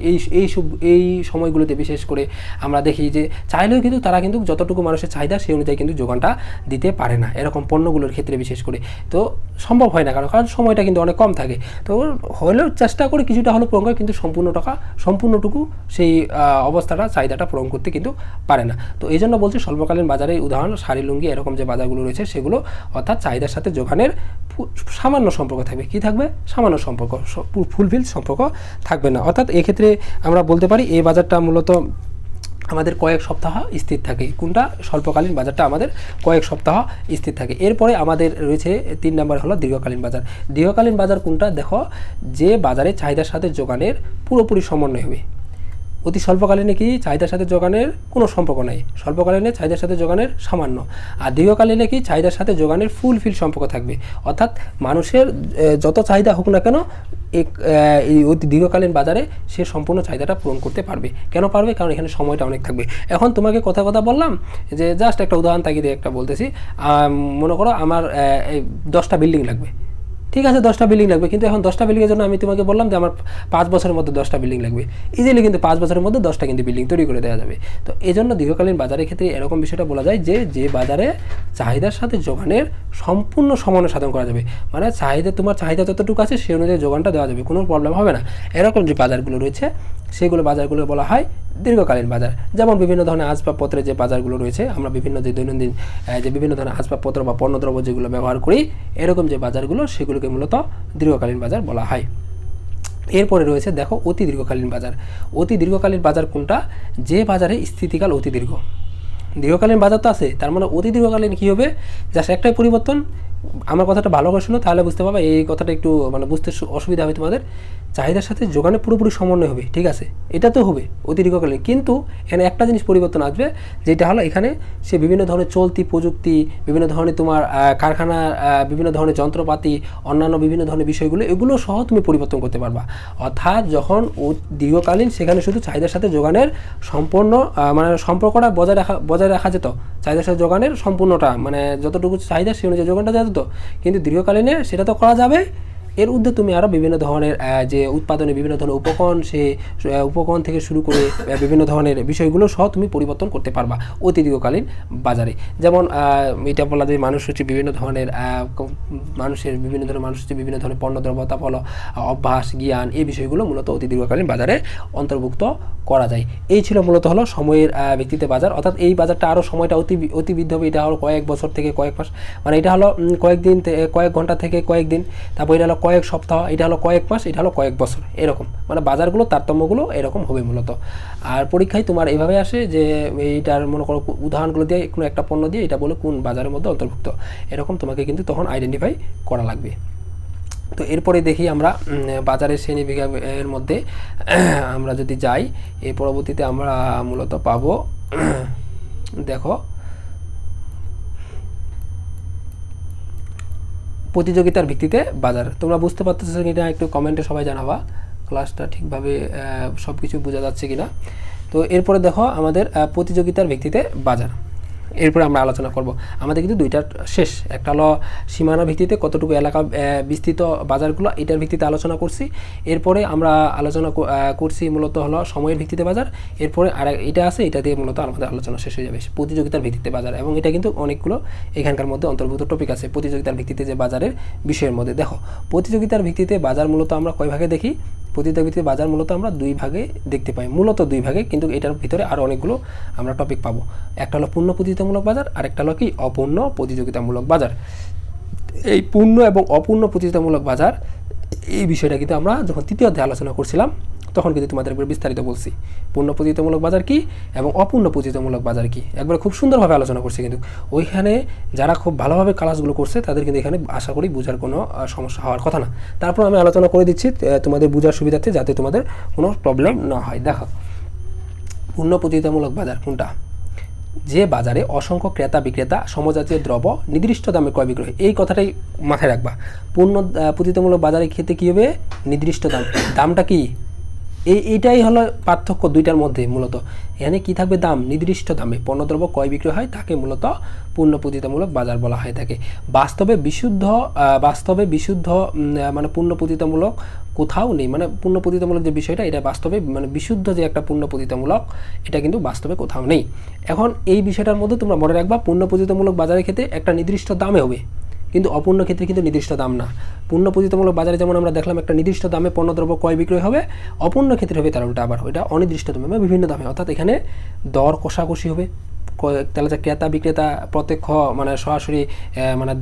এই সময়গুলোতে বিশেষ করে আমরা দেখি যে চাইলেও কিন্তু তারা কিন্তু যতটুকু মানুষের চাহিদা সেই অনুযায়ী কিন্তু যোগানটা দিতে পারে না, এরকম পণ্যগুলোর ক্ষেত্রে বিশেষ করে। তো সম্ভব হয় না, কারণ সময়টা কিন্তু অনেক কম থাকে। তো হলেও চেষ্টা করে কিছুটা হলেও পূরণ করে, কিন্তু সম্পূর্ণটুকু সেই অবস্থাটা, চাহিদাটা পূরণ করতে কিন্তু পারে না। তো এই জন্য বলছি স্বল্পকালীন বাজারের উদাহরণ শাড়ি, লুঙ্গি, এরকম যে বাজারগুলো রয়েছে সেগুলো, অর্থাৎ চাহিদার সাথে যোগানের সামান্য সম্পর্ক থাকবে। কি থাকবে? সামান্য সম্পর্ক, ফুলফিল সম্পর্ক থাকবে না। অর্থাৎ এক্ষেত্রে আমরা বলতে পারি এই বাজারটা মূলত আমাদের কয়েক সপ্তাহ স্থির থাকে। কোনটা? স্বল্পকালীন বাজারটা আমাদের কয়েক সপ্তাহ স্থির থাকে। এরপরে আমাদের রয়েছে 3 নম্বর হলো দীর্ঘকালীন বাজার। দীর্ঘকালীন বাজার কোনটা? দেখো, যে বাজারে চাহিদার সাথে যোগানের পুরোপুরি সমন্বয় হবে। অতি স্বল্পকালীনে কি চাহিদার সাথে যোগানের কোনো সম্পর্ক নেই, স্বল্পকালীনে চাহিদার সাথে যোগানের সামান্য, আর দীর্ঘকালীনে কি চাহিদার সাথে যোগানের ফুলফিল সম্পর্ক থাকবে। অর্থাৎ মানুষের যত চাহিদা হোক না কেন, এই অতি দীর্ঘকালীন বাজারে সে সম্পূর্ণ চাহিদাটা পূরণ করতে পারবে। কেন পারবে? কারণ এখানে সময়টা অনেক থাকবে। এখন তোমাকে কথা বললাম যে জাস্ট একটা উদাহরণ তাগিদে একটা বলতেছি, মনে করো আমার 10টা বিল্ডিং লাগবে, ঠিক আছে 10টা বিল্ডিং লাগবে, কিন্তু এখন 10টা বিল্ডিংয়ের জন্য আমি তোমাকে বললাম যে আমার 5 বছরের মধ্যে 10টা বিল্ডিং লাগবে, ইজিলি কিন্তু 5 বছরের মধ্যে 10টা কিন্তু বিল্ডিং তৈরি করে দেওয়া যাবে। তো এই জন্য দীর্ঘকালীন বাজারের ক্ষেত্রে এরকম বিষয়টা বলা যায় যে বাজারে চাহিদার সাথে যোগানের সম্পূর্ণ সমন্বয় সাধন করা যাবে, মানে তোমার চাহিদা যতটুকু আছে সেই অনুযায়ী যোগানটা দেওয়া যাবে, কোনো প্রবলেম হবে না। এরকম যে বাজারগুলো রয়েছে সেগুলো বাজারগুলো বলা হয় দীর্ঘকালীন বাজার। যেমন বিভিন্ন ধরনের আসবাবপত্রের যে বাজারগুলো রয়েছে, আমরা বিভিন্ন যে দৈনন্দিন যে বিভিন্ন ধরনের আসবাবপত্র বা পণ্যদ্রব্য যেগুলো ব্যবহার করি, এরকম যে বাজারগুলো সেগুলোকে মূলত দীর্ঘকালীন বাজার বলা হয়। এরপরে রয়েছে দেখো অতি দীর্ঘকালীন বাজার। অতি দীর্ঘকালীন বাজার কোনটা? যে বাজারে স্থিতিকাল অতি দীর্ঘ। দীর্ঘকালীন বাজার তো আছে, তার মানে অতি দীর্ঘকালীন কী হবে? জাস্ট একটাই পরিবর্তন। আমার কথাটা ভালো করে শোনো, তাহলে বুঝতে পারবে। এই কথাটা একটু মানে বুঝতে অসুবিধা হবে তোমাদের। চাহিদার সাথে যোগানের পুরোপুরি সমন্বয় হবে, ঠিক আছে, এটা তো হবে অতি দীর্ঘকালীন। কিন্তু এখানে একটা জিনিস পরিবর্তন আসবে, যেটা হলো এখানে সে বিভিন্ন ধরনের চলতি প্রযুক্তি, বিভিন্ন ধরনের তোমার কারখানা, বিভিন্ন ধরনের যন্ত্রপাতি, অন্যান্য বিভিন্ন ধরনের বিষয়গুলো, এগুলো সহ তুমি পরিবর্তন করতে পারবা। অর্থাৎ যখন দীর্ঘকালীন, সেখানে শুধু চাহিদার সাথে যোগানের সম্পূর্ণ মানে সম্পর্কটা বজায় রাখা যেত, চাহিদার সাথে যোগানের সম্পূর্ণটা, মানে যতটুকু চাহিদা সেই অনুযায়ী যোগানটা দেওয়া যেত। কিন্তু দীর্ঘকালীনে সেটা তো করা যাবে, এর ঊর্ধ্বে তুমি আরও বিভিন্ন ধরনের যে উৎপাদনে বিভিন্ন ধরনের উপকরণ, সে উপকরণ থেকে শুরু করে বিভিন্ন ধরনের বিষয়গুলো সহ তুমি পরিবর্তন করতে পারবা অতি দীর্ঘকালীন বাজারে। যেমন এটা বলা যায় মানুষ হচ্ছে বিভিন্ন ধরনের মানুষ হচ্ছে বিভিন্ন ধরনের পণ্যদ্রব্য, তারপর অভ্যাস, জ্ঞান, এই বিষয়গুলো মূলত অতি দীর্ঘকালীন বাজারে অন্তর্ভুক্ত করা যায়। এই ছিল মূলত হলো সময়ের ভিত্তিতে বাজার। অর্থাৎ এই বাজারটা আরও সময়টা অতিবৃদ্ধ হবে। এটা হলো কয়েক বছর থেকে কয়েক মাস, মানে এটা হলো কয়েকদিন, কয়েক ঘন্টা থেকে কয়েকদিন, তারপর এটা হলো কয়েক সপ্তাহ, এটা হলো কয়েক মাস, এটা হলো কয়েক বছর, এরকম মানে বাজারগুলো তারতম্যগুলো এরকম হবে মূলত। আর পরীক্ষায় তোমার এইভাবে আসে যে এইটার মনে করো উদাহরণগুলো দিয়ে কোনো একটা পণ্য দিয়ে এটা বলে কোন বাজারের মধ্যে অন্তর্ভুক্ত, এরকম তোমাকে কিন্তু তখন আইডেন্টিফাই করা লাগবে। তো এরপরে দেখি আমরা বাজারের শ্রেণীবিভাগের মধ্যে আমরা যদি যাই, এর পরবর্তীতে আমরা মূলত পাবো দেখো প্রতিযোগিতার ভিত্তিতে বাজার। তোমরা বুঝতে পারতেছো কিনা একটু কমেন্টে সবাই জানাবা, ক্লাসটা ঠিকভাবে সব কিছু বোঝা যাচ্ছে কিনা। তো এরপরে দেখো আমাদের প্রতিযোগিতার ভিত্তিতে বাজার, এরপরে আমরা আলোচনা করব। আমাদের কিন্তু দুইটা শেষ, একটা হলো সীমানা ভিত্তিতে কতটুকু এলাকা বিস্তৃত বাজারগুলো, এটার ভিত্তিতে আলোচনা করছি। এরপরে আমরা আলোচনা করছি মূলত হলো সময়ের ভিত্তিতে বাজার। এরপরে আর এটা আছে, এটা দিয়ে মূলত আমাদের আলোচনা শেষ হয়ে যাবে, প্রতিযোগিতার ভিত্তিতে বাজার। এবং এটা কিন্তু অনেকগুলো এখানকার মধ্যে অন্তর্ভুক্ত টপিক আছে প্রতিযোগিতার ভিত্তিতে যে বাজারের বিষয়ের মধ্যে। দেখো প্রতিযোগিতার ভিত্তিতে বাজার মূলত আমরা কয় ভাগে দেখি? প্রতিযোগিতার বাজার মূলত আমরা দুই ভাগে দেখতে পাই, মূলত দুই ভাগে, কিন্তু এটার ভিতরে আরও অনেকগুলো আমরা টপিক পাবো। একটা হলো পূর্ণ প্রতিযোগিতামূলক বাজার, আর একটা হলো কি অপূর্ণ প্রতিযোগিতামূলক বাজার। এই পূর্ণ এবং অপূর্ণ প্রতিযোগিতামূলক বাজার, এই বিষয়টা কিন্তু আমরা যখন তৃতীয় অধ্যায়ে আলোচনা করছিলাম তখন কিন্তু তোমাদের একবার বিস্তারিত বলছি পূর্ণ প্রতিযোগিতামূলক বাজার কি এবং অপূর্ণ প্রতিযোগিতামূলক বাজার কি, একবার খুব সুন্দরভাবে আলোচনা করছে। কিন্তু ওইখানে যারা খুব ভালোভাবে ক্লাসগুলো করছে তাদের কিন্তু এখানে আশা করি বোঝার কোনো সমস্যা হওয়ার কথা না। তারপর আমি আলোচনা করে দিচ্ছি তোমাদের বোঝার সুবিধার্থে, যাতে তোমাদের কোনো প্রবলেম না হয়। দেখো পূর্ণ প্রতিযোগিতামূলক বাজার কোনটা? যে বাজারে অসংখ্য ক্রেতা বিক্রেতা সমজাতীয় দ্রব্য নির্দিষ্ট দামে ক্রয় বিক্রয়, এই কথাটাই মাথায় রাখবা। পূর্ণ প্রতিযোগিতামূলক বাজারের ক্ষেত্রে কী হবে? নির্দিষ্ট দাম। দামটা কি? এইটাই হলো পার্থক্য দুইটার মধ্যে। মূলত এখানে কি থাকবে? দাম, নির্দিষ্ট দামে পণ্যদ্রব্য ক্রয় বিক্রয় হয়, তাকে মূলত পূর্ণ প্রতিযোগিতামূলক বাজার বলা হয় থাকে। বাস্তবে বিশুদ্ধ মানে পূর্ণ প্রতিযোগিতামূলক কোথাও নেই, মানে পূর্ণ প্রতিযোগিতামূলক যে বিষয়টা, এটা বাস্তবে মানে বিশুদ্ধ যে একটা পূর্ণ প্রতিযোগিতামূলক, এটা কিন্তু বাস্তবে কোথাও নেই। এখন এই বিষয়টার মধ্যে তোমরা মনে রাখবা, পূর্ণ প্রতিযোগিতামূলক বাজারের ক্ষেত্রে একটা নির্দিষ্ট দামে হবে, কিন্তু অপূর্ণ ক্ষেত্রে কিন্তু নির্দিষ্ট দাম না। পূর্ণ প্রতিযোগিতামূলক বাজারে যেমন আমরা দেখলাম একটা নির্দিষ্ট দামে পণ্যদ্রব্য ক্রয় বিক্রয় হবে, অপূর্ণ ক্ষেত্রে হবে তার উল্টা, আবার ওইটা অনির্দিষ্ট দামে বা বিভিন্ন দামে। অর্থাৎ এখানে দর কষাকষি হবে, তাহলে যে ক্রেতা বিক্রেতা প্রত্যক্ষ মানে সরাসরি মানে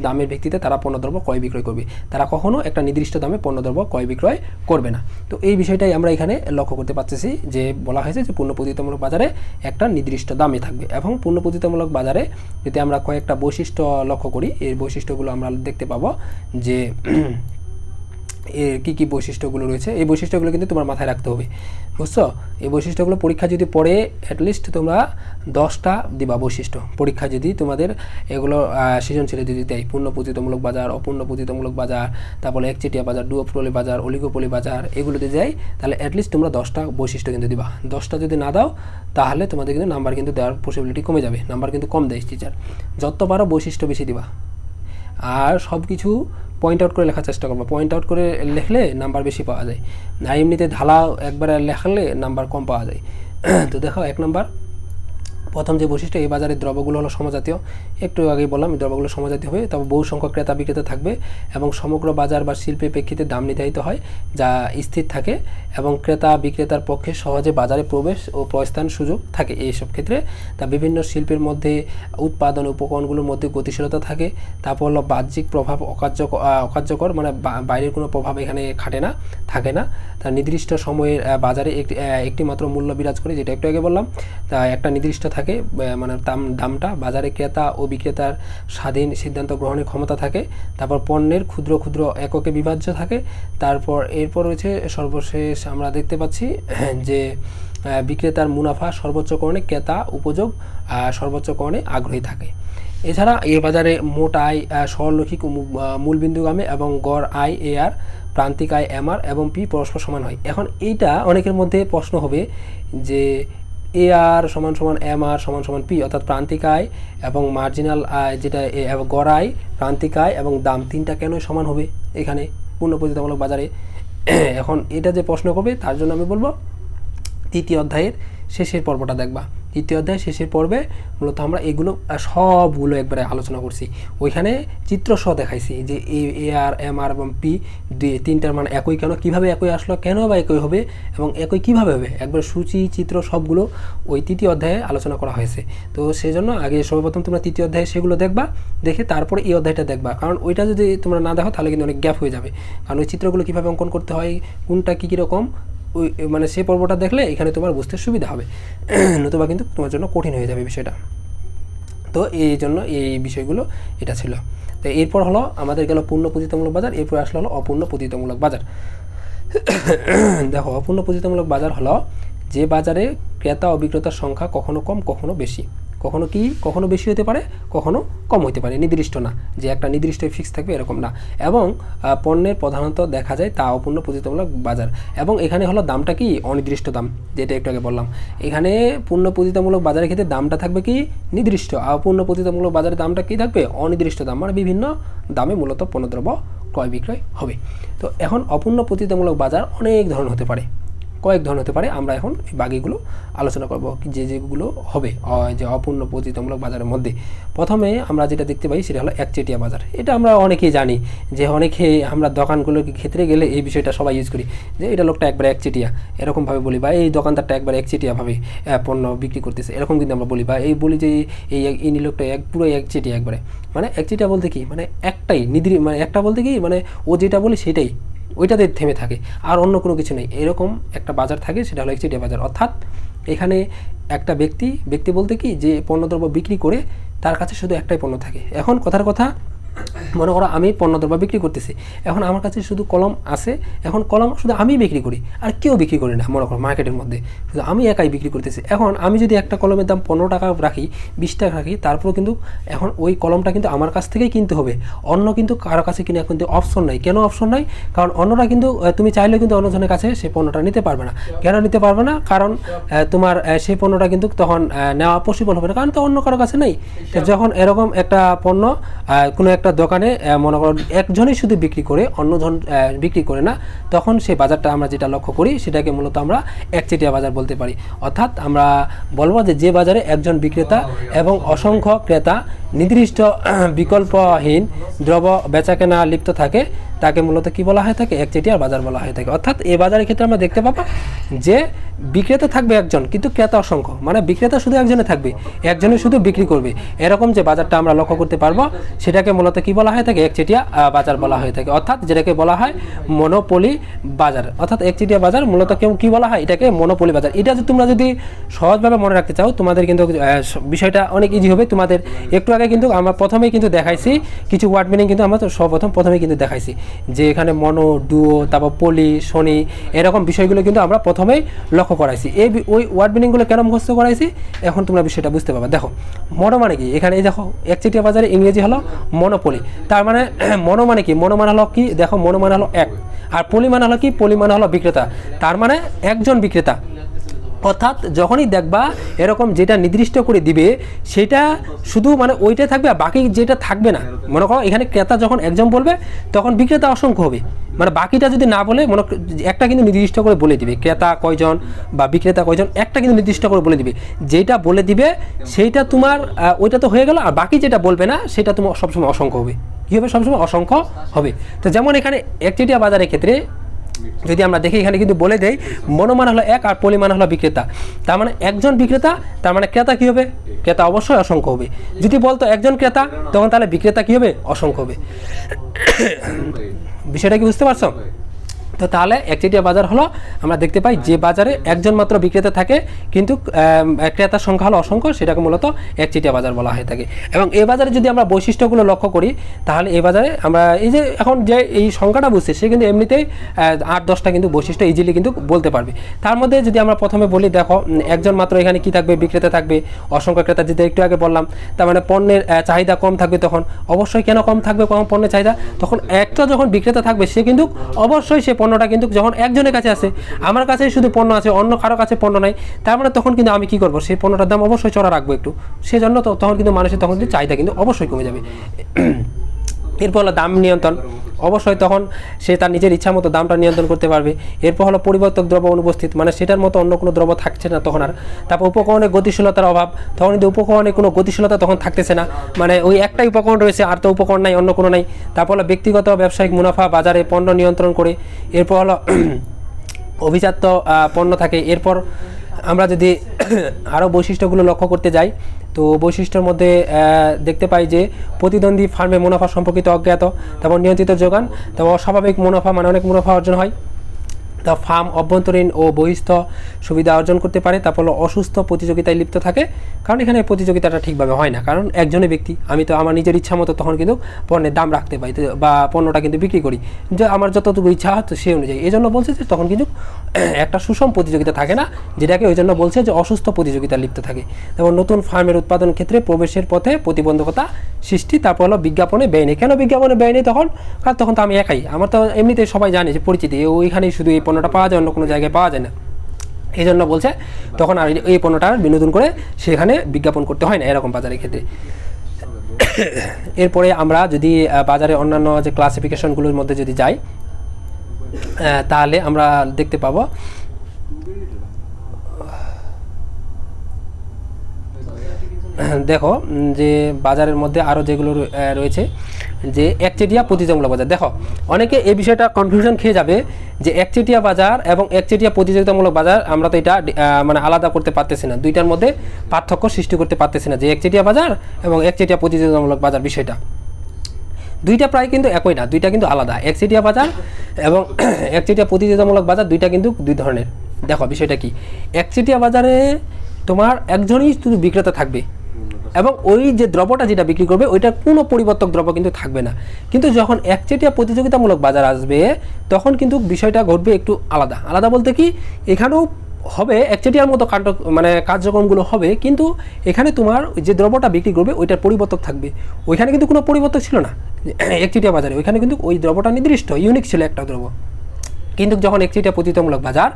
দামের ভিত্তিতে তারা পণ্যদ্রব্য ক্রয় বিক্রয় করবে, তারা কখনো একটা নির্দিষ্ট দামে পণ্যদ্রব্য ক্রয় বিক্রয় করবে না। তো এই বিষয়টাই আমরা এখানে লক্ষ্য করতে পারতেছি, যে বলা হয়েছে যে পূর্ণ প্রতিযোগিতামূলক বাজারে একটা নির্দিষ্ট দামে থাকবে। এবং পূর্ণ প্রতিযোগিতামূলক বাজারে যদি আমরা কয়েকটা বৈশিষ্ট্য লক্ষ্য করি, এই বৈশিষ্ট্যগুলো আমরা দেখতে পাবো যে কী কী বৈশিষ্ট্যগুলো রয়েছে। এই বৈশিষ্ট্যগুলো কিন্তু তোমার মাথায় রাখতে হবে, বুঝছো? এই বৈশিষ্ট্যগুলো পরীক্ষা যদি পড়ে অ্যাটলিস্ট তোমরা 10টা দিবা বৈশিষ্ট্য পরীক্ষা, যদি তোমাদের এগুলো সৃজনশীলে যদি দেয়, পূর্ণ প্রতিযোগিতামূলক বাজার, অপূর্ণ প্রতিযোগিতামূলক বাজার, তারপরে একচেটিয়া বাজার, ডুওপলি বাজার, অলিগোপলি বাজার, এগুলো যদি দেয় তাহলে অ্যাটলিস্ট তোমরা 10টা বৈশিষ্ট্য কিন্তু দিবা। 10টা যদি না দাও তাহলে তোমাদের কিন্তু নাম্বার কিন্তু দেওয়ার পসিবিলিটি কমে যাবে, নাম্বার কিন্তু কম দেয় টিচার। যত পারো বৈশিষ্ট্য বেশি দিবা। আর সব কিছু পয়েন্ট আউট করে লেখার চেষ্টা করবো। পয়েন্ট আউট করে লিখলে নাম্বার বেশি পাওয়া যায়, আর এমনিতে ঢালা একবারে লেখালে নাম্বার কম পাওয়া যায়। তো দেখো 1 নম্বর প্রথম যে বৈশিষ্ট্য, এই বাজারের দ্রব্যগুলো হলো সমজাতীয়। একটু আগেই বললাম এই দ্রব্যগুলো সমজাতীয় হবে, তবে বহু সংখ্যক ক্রেতা বিক্রেতা থাকবে এবং সমগ্র বাজার বা শিল্পের প্রেক্ষিতে দাম নির্ধারিত হয় যা স্থির থাকে এবং ক্রেতা বিক্রেতার পক্ষে সহজে বাজারে প্রবেশ ও প্রস্থান সুযোগ থাকে। এইসব ক্ষেত্রে তা বিভিন্ন শিল্পের মধ্যে উৎপাদন উপকরণগুলোর মধ্যে গতিশীলতা থাকে। তারপর হলো বাহ্যিক প্রভাব অকার্যকর, মানে বাইরের কোনো প্রভাব এখানে খাটে না, থাকে না। তা নির্দিষ্ট সময়ের বাজারে একটি মাত্র মূল্য বিরাজ করে, যেটা একটু আগে বললাম। তা একটা নির্দিষ্ট থাকে, মানে দামটা বাজারে ক্রেতা ও বিক্রেতার স্বাধীন সিদ্ধান্ত গ্রহণের ক্ষমতা থাকে। তারপর পণ্যের ক্ষুদ্র ক্ষুদ্র এককে বিভাজ্য থাকে। তারপর এরপর রয়েছে সর্বশেষ আমরা দেখতে পাচ্ছি যে বিক্রেতার মুনাফা সর্বোচ্চকরণে ক্রেতা উপযোগ সর্বোচ্চকরণে আগ্রহী থাকে। এছাড়া এই বাজারে মোট আয় সরলরৈখিক মূলবিন্দুগামী এবং গড় আয় AR, প্রান্তিক আয় MR এবং P পরস্পর সমান হয়। এখন এইটা অনেকের মধ্যে প্রশ্ন হবে যে AR সমান সমান MR সমান সমান P, অর্থাৎ প্রান্তিক আয় এবং মার্জিনাল আয় যেটা গড় আয়, প্রান্তিক আয় এবং দাম তিনটা কেন সমান হবে এখানে পূর্ণ প্রতিযোগিতামূলক বাজারে। এখন এটা যে প্রশ্ন করবে তার জন্য আমি বলবো তৃতীয় অধ্যায়ের শেষের পর্বটা দেখবা। তৃতীয় অধ্যায় শেষের পর্বে মূলত আমরা এগুলো সবগুলো একবারে আলোচনা করছি। ওইখানে চিত্র সহ দেখাইছি যে AR MR এবং P তিনটার মান একই কেন, কীভাবে একই আসলো, কেন বা একই হবে এবং একই কীভাবে হবে, একবার সূচি চিত্র সবগুলো ওই তৃতীয় অধ্যায়ে আলোচনা করা হয়েছে। তো সেই জন্য আগে সর্বপ্রথম তোমরা তৃতীয় অধ্যায়ে সেগুলো দেখবা, দেখে তারপরে এই অধ্যায়টা দেখবা। কারণ ওইটা যদি তোমরা না দেখো তাহলে কিন্তু অনেক গ্যাপ হয়ে যাবে। কারণ ওই চিত্রগুলো কীভাবে অঙ্কন করতে হয়, কোনটা কী কীরকম, ওই মানে সেই পর্বটা দেখলে এখানে তোমার বুঝতে সুবিধা হবে, নতুবা কিন্তু তোমার জন্য কঠিন হয়ে যাবে বিষয়টা। তো এই জন্য এই বিষয়গুলো এটা ছিল। তো এরপর হলো আমাদের গেল পূর্ণ প্রতিযোগিতামূলক বাজার, এরপর আসলে হলো অপূর্ণ প্রতিযোগিতামূলক বাজার। দেখো অপূর্ণ প্রতিযোগিতামূলক বাজার হলো যে বাজারে ক্রেতা ও বিক্রেতার সংখ্যা কখনো কম কখনো বেশি, কখনো বেশি হতে পারে কখনো কম হতে পারে, নির্দিষ্ট না যে একটা নির্দিষ্ট ফিক্স থাকবে এরকম না। এবং পণ্যের প্রধানত দেখা যায় তা অপূর্ণ প্রতিযোগিতামূলক বাজার। এবং এখানে হলো দামটা কি অনির্দিষ্ট দাম, যেটা একটু আগে বললাম। এখানে পূর্ণ প্রতিযোগিতামূলক বাজারের ক্ষেত্রে দামটা থাকবে কি নির্দিষ্ট, আর অপূর্ণ প্রতিযোগিতামূলক বাজারের দামটা কি থাকবে অনির্দিষ্ট দাম, মানে বিভিন্ন দামে মূলত পণ্যদ্রব্য ক্রয় বিক্রয় হবে। তো এখন অপূর্ণ প্রতিযোগিতামূলক বাজার অনেক ধরনের হতে পারে, কয়েক ধরনের হতে পারে। আমরা এখন এই বাকিগুলো আলোচনা করব যেগুলো হবে যে অপূর্ণ প্রতিযোগিতামূলক বাজারের মধ্যে। প্রথমে আমরা যেটা দেখতে পাই সেটা হলো একচেটিয়া বাজার। এটা আমরা অনেকেই জানি, যে অনেকে আমরা দোকানগুলোর ক্ষেত্রে গেলে এই বিষয়টা সবাই ইউজ করি, যে এটা লোকটা একবার একচেটিয়া এরকমভাবে বলি, বা এই দোকানদারটা একবার একচেটিয়াভাবে পণ্য বিক্রি করতেছে এরকম কিন্তু আমরা বলি, বা এই বলি যে এই লোকটা পুরো একচেটিয়া একবারে। মানে একচেটিয়া বলতে কি, মানে একটাই মানে একটা বলতে কি, মানে ও যেটা বলে সেটাই ওইটাতে থেমে থাকে, আর অন্য কোনো কিছু নেই, এরকম একটা বাজার থাকে, সেটা হলো একচেটিয়া বাজার। অর্থাৎ এখানে একটা ব্যক্তি বলতে কি, যে পণ্যদ্রব্য বিক্রি করে তার কাছে শুধু একটাই পণ্য থাকে। এখন কথার কথা, মনে করো আমি পণ্যদ্রব্য বিক্রি করতেছি, এখন আমার কাছে শুধু কলম আছে, এখন কলম শুধু আমি বিক্রি করি আর কেউ বিক্রি করি না, মনে করো মার্কেটের মধ্যে শুধু আমি একাই বিক্রি করতেছি। এখন আমি যদি একটা কলমের দাম 15 টাকা রাখি, 20 টাকা রাখি, তারপরেও কিন্তু এখন ওই কলমটা কিন্তু আমার কাছ থেকেই কিনতে হবে, অন্য কিন্তু কারো কাছে কিনে কিন্তু অপশন নাই। কেন অপশন নাই? কারণ অন্যরা কিন্তু তুমি চাইলেও কিন্তু অন্যজনের কাছে সেই পণ্যটা নিতে পারবে না। কেন নিতে পারবে না? কারণ তোমার সেই পণ্যটা কিন্তু তখন নেওয়া পসিবল হবে না, কারণ তো অন্য কারো কাছে নেই। যখন এরকম একটা পণ্য কোনো একটা দোকানে মনে করো একজনই শুধু বিক্রি করে, অন্যজন বিক্রি করে না, তখন সেই বাজারটা আমরা যেটা লক্ষ্য করি সেটাকে মূলত আমরা একচেটিয়া বাজার বলতে পারি। অর্থাৎ আমরা বলবো যে বাজারে একজন বিক্রেতা এবং অসংখ্য ক্রেতা নির্দিষ্ট বিকল্পহীন দ্রব্য বেচাকেনা লিপ্ত থাকে, তাকে মূলত কি বলা হয়ে থাকে? একচেটিয়া বাজার বলা হয়ে থাকে। অর্থাৎ এই বাজারের ক্ষেত্রে আমরা দেখতে পাবো যে বিক্রেতা থাকবে একজন, কিন্তু ক্রেতা অসংখ্য, মানে বিক্রেতা শুধু একজনে থাকবে, একজনে শুধু বিক্রি করবে, এরকম যে বাজারটা আমরা লক্ষ্য করতে পারবো সেটাকে মূলত কি বলা হয়ে থাকে? একচেটিয়া বাজার বলা হয়ে থাকে। অর্থাৎ যেটাকে বলা হয় মনোপলি বাজার। অর্থাৎ একচেটিয়া বাজার মূলত কি বলা হয়? এটাকে মনোপলি বাজার। এটা তোমরা যদি সহজভাবে মনে রাখতে চাও, তোমাদের কিন্তু বিষয়টা অনেক ইজি হবে। তোমাদের একটু আগে কিন্তু আমরা প্রথমেই কিন্তু দেখাইছি কিছু ওয়ার্ড মিনিং, কিন্তু আমরা তো প্রথমেই কিন্তু দেখাইছি যে এখানে মনো, ডুও, তারপর পলি, শনি, এরকম বিষয়গুলো কিন্তু আমরা প্রথমেই লক্ষ্য করাইছি। ওই ওয়ার্ড মিনিংগুলো কেন মুখস্থ করাইছি এখন তোমরা বিষয়টা বুঝতে পারবে। দেখো মনো মানে কি, এখানে এই দেখো একচেটিয়া বাজারে ইংরেজি হলো মনোপলি। তার মানে মনো মানে কি? মনো মানে হলো কি? দেখো মনো মানে হলো এক, আর পলি মানে হলো কি? পলি মানে হলো বিক্রেতা। তার মানে একজন বিক্রেতা, অর্থাৎ যখনই দেখবা এরকম যেটা নির্দিষ্ট করে দিবে সেটা শুধু মানে ওইটাই থাকবে, আর বাকি যেটা থাকবে না। মনে করো এখানে ক্রেতা যখন একজন বলবে তখন বিক্রেতা অসংখ্য হবে, মানে বাকিটা যদি না বলে মনে একটা কিন্তু নির্দিষ্ট করে বলে দিবে, ক্রেতা কয়জন বা বিক্রেতা কয়জন একটা কিন্তু নির্দিষ্ট করে বলে দিবে। যেটা বলে দিবে সেইটা তোমার ওইটা তো হয়ে গেল, আর বাকি যেটা বলবে না সেটা তোমার সবসময় অসংখ্য হবে। কী হবে? সবসময় অসংখ্য হবে। তো যেমন এখানে একচেটিয়া বাজারের ক্ষেত্রে যদি আমরা দেখি এখানে কিন্তু বলে দেই মনোমান হলো এক আর পরিমাণ হলো বিক্রেতা, তার মানে একজন বিক্রেতা, তার মানে ক্রেতা কী হবে? ক্রেতা অবশ্যই অসংখ্য হবে। যদি বলতো একজন ক্রেতা তখন তাহলে বিক্রেতা কী হবে? অসংখ্য হবে। বিষয়টা কি বুঝতে পারছো? তো তাহলে একচেটিয়া বাজার হলো আমরা দেখতে পাই যে বাজারে একজন মাত্র বিক্রেতা থাকে কিন্তু ক্রেতার সংখ্যা হলো অসংখ্য, সেটাকে মূলত একচেটিয়া বাজার বলা হয়ে থাকে। এবং এই বাজারে যদি আমরা বৈশিষ্ট্যগুলো লক্ষ্য করি তাহলে এই বাজারে আমরা এই যে এখন যে এই সংখ্যাটা বুঝছি সে কিন্তু এমনিতেই 8-10টা কিন্তু বৈশিষ্ট্য ইজিলি কিন্তু বলতে পারবে। তার মধ্যে যদি আমরা প্রথমে বলি, দেখো একজন মাত্র এখানে কি থাকবে? বিক্রেতা থাকবে, অসংখ্য ক্রেতা, যেটা একটু আগে বললাম। তার মানে পণ্যের চাহিদা কম থাকবে, তখন অবশ্যই কেন কম থাকবে কম পণ্যের চাহিদা? তখন একটা যখন বিক্রেতা থাকবে সে কিন্তু অবশ্যই সে পণ্যটা কিন্তু যখন একজনের কাছে আছে, আমার কাছে শুধু পণ্য আছে, অন্য কারো কাছে পণ্য নাই, তার মানে তখন কিন্তু আমি কি করব? সেই পণ্যটার দাম অবশ্যই চড়া রাখবো একটু, সেজন্য তখন কিন্তু মানুষের তখন কিন্তু চাহিদা কিন্তু অবশ্যই কমে যাবে। এরপর হলো দাম নিয়ন্ত্রণ, অবশ্যই তখন সে তার নিজের ইচ্ছা মতো দামটা নিয়ন্ত্রণ করতে পারবে। এরপর হলো পরিবর্তক দ্রব্য অনুপস্থিত, মানে সেটার মতো অন্য কোনো দ্রব্য থাকছে না তখন আর। তারপর উপকরণের গতিশীলতার অভাব, তখন কিন্তু উপকরণে কোনো গতিশীলতা তখন থাকতেছে না, মানে ওই একটাই উপকরণ রয়েছে আর তো উপকরণ নাই, অন্য কোনো নাই। তারপর হলো ব্যক্তিগত ব্যবসায়িক মুনাফা, বাজারে পণ্য নিয়ন্ত্রণ করে। এরপর হলো অভিজাত পণ্য থাকে। এরপর আমরা যদি আরও বৈশিষ্ট্যগুলো লক্ষ্য করতে যাই তো বৈশিষ্ট্যের মধ্যে দেখতে পাই যে প্রতিদ্বন্দ্বী ফার্মে মুনাফা সম্পর্কিত অজ্ঞাত, তারপর নিয়ন্ত্রিত যোগান, তারপর অস্বাভাবিক মুনাফা, মানে অনেক মুনাফা অর্জন হয়। তা ফার্ম অভ্যন্তরীণ ও বহিস্থ সুবিধা অর্জন করতে পারে। তারপর অসুস্থ প্রতিযোগিতায় লিপ্ত থাকে, কারণ এখানে প্রতিযোগিতাটা ঠিকভাবে হয় না, কারণ একজনের ব্যক্তি, আমি তো আমার নিজের ইচ্ছা মতো তখন কিন্তু পণ্যের দাম রাখতে পারি বা পণ্যটা কিন্তু বিক্রি করি, যে আমার যতটুকু ইচ্ছা হয় তো সেই অনুযায়ী। এই জন্য বলছে যে তখন কিন্তু একটা সুষম প্রতিযোগিতা থাকে না, যেটাকে ওই জন্য বলছে যে অসুস্থ প্রতিযোগিতা লিপ্ত থাকে। যেমন নতুন ফার্মের উৎপাদন ক্ষেত্রে প্রবেশের পথে প্রতিবন্ধকতা সৃষ্টি। তারপর হলো বিজ্ঞাপনে ব্যয় নেই। কেন বিজ্ঞাপনে ব্যয় নেই তখন? কারণ তখন তো আমি একাই, আমার তো এমনিতে সবাই জানে যে পরিচিতি, ওইখানেই শুধু এই পণ্যটা পাওয়া যায়, অন্য কোনো জায়গায় পাওয়া যায় না। এই জন্য বলছে তখন আর এই পণ্যটা বিনোদন করে সেখানে বিজ্ঞাপন করতে হয় না এরকম বাজারের ক্ষেত্রে। এরপরে আমরা যদি বাজারে অন্যান্য যে ক্লাসিফিকেশনগুলোর মধ্যে যদি যাই তাহলে আমরা দেখতে পাবো দেখো যে বাজারের মধ্যে আরও যেগুলো রয়েছে যে একচেটিয়া প্রতিযোগিতামূলক বাজার। দেখো অনেকে এই বিষয়টা কনফিউশন খেয়ে যাবে যে একচেটিয়া বাজার এবং একচেটিয়া প্রতিযোগিতামূলক বাজার আমরা তো এটা মানে আলাদা করতে পারতেছি না, দুইটার মধ্যে পার্থক্য সৃষ্টি করতে পারতেছি না, যে একচেটিয়া বাজার এবং একচেটিয়া প্রতিযোগিতামূলক বাজার বিষয়টা দুইটা প্রায় কিন্তু একই না, দুইটা কিন্তু আলাদা। একচেটিয়া বাজার এবং একচেটিয়া প্রতিযোগিতামূলক বাজার দুইটা কিন্তু দুই ধরনের। দেখো বিষয়টা কি, একচেটিয়া বাজারে তোমার একজনই শুধু বিক্রেতা থাকবে এবং ওই যে দ্রব্যটা যেটা বিক্রি করবে ওইটা কোনো পরিবর্তক দ্রব্য কিন্তু থাকবে না। কিন্তু যখন একচেটিয়া প্রতিযোগিতামূলক বাজার আসবে তখন কিন্তু বিষয়টা ঘটবে একটু আলাদা। আলাদা বলতে কি, এখানেও হবে একচেটিয়ার মতো মানে কার্যক্রমগুলো হবে, কিন্তু এখানে তোমার যে দ্রব্যটা বিক্রি করবে ওইটার পরিবর্তক থাকবে। ওইখানে কিন্তু কোনো পরিবর্তক ছিল না একচেটিয়া বাজারে, ওইখানে কিন্তু ওই দ্রব্যটা নির্দিষ্ট ইউনিক ছিল একটা দ্রব্য। কিন্তু যখন একচেটিয়া প্রতিযোগিতামূলক বাজার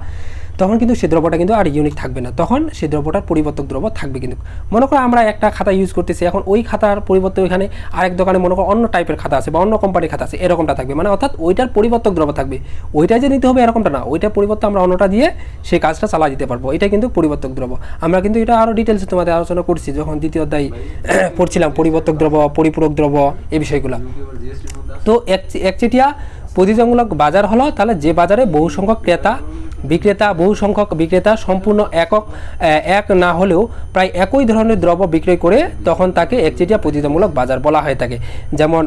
তখন কিন্তু সেই দ্রব্যটা কিন্তু আর ইউনিক থাকবে না, তখন সেই দ্রব্যটার পরিবর্তক দ্রব্য থাকবে। কিন্তু মনে করো আমরা একটা খাতা ইউজ করতেছি, এখন ওই খাতার পরিবর্তে ওইখানে আরেক দোকানে মনে করো অন্য টাইপের খাতা আছে বা অন্য কোম্পানির খাতা আছে, এরকমটা থাকবে, মানে অর্থাৎ ওইটার পরিবর্তক দ্রব্য থাকবে। ওইটাই যে নিতে হবে এরকমটা না, ওইটার পরিবর্তে আমরা অন্যটা দিয়ে সেই কাজটা চালা দিতে পারবো, এটা কিন্তু পরিবর্তক দ্রব্য। আমরা কিন্তু এটা আরও ডিটেলসে তোমাদের আলোচনা করছি যখন দ্বিতীয় অধ্যায় পড়ছিলাম, পরিবর্তক দ্রব্য, পরিপূরক দ্রব্য, এই বিষয়গুলো। তো একচেটিয়া প্রতিযোগিতামূলক বাজার হলো তাহলে যে বাজারে বহু সংখ্যক বহু সংখ্যক বিক্রেতা সম্পূর্ণ এক না হলেও প্রায় একই ধরনের দ্রব্য বিক্রয় করে, তখন তাকে একচেটিয়া প্রতিযোগিতামূলক বাজার বলা হয়ে থাকে। যেমন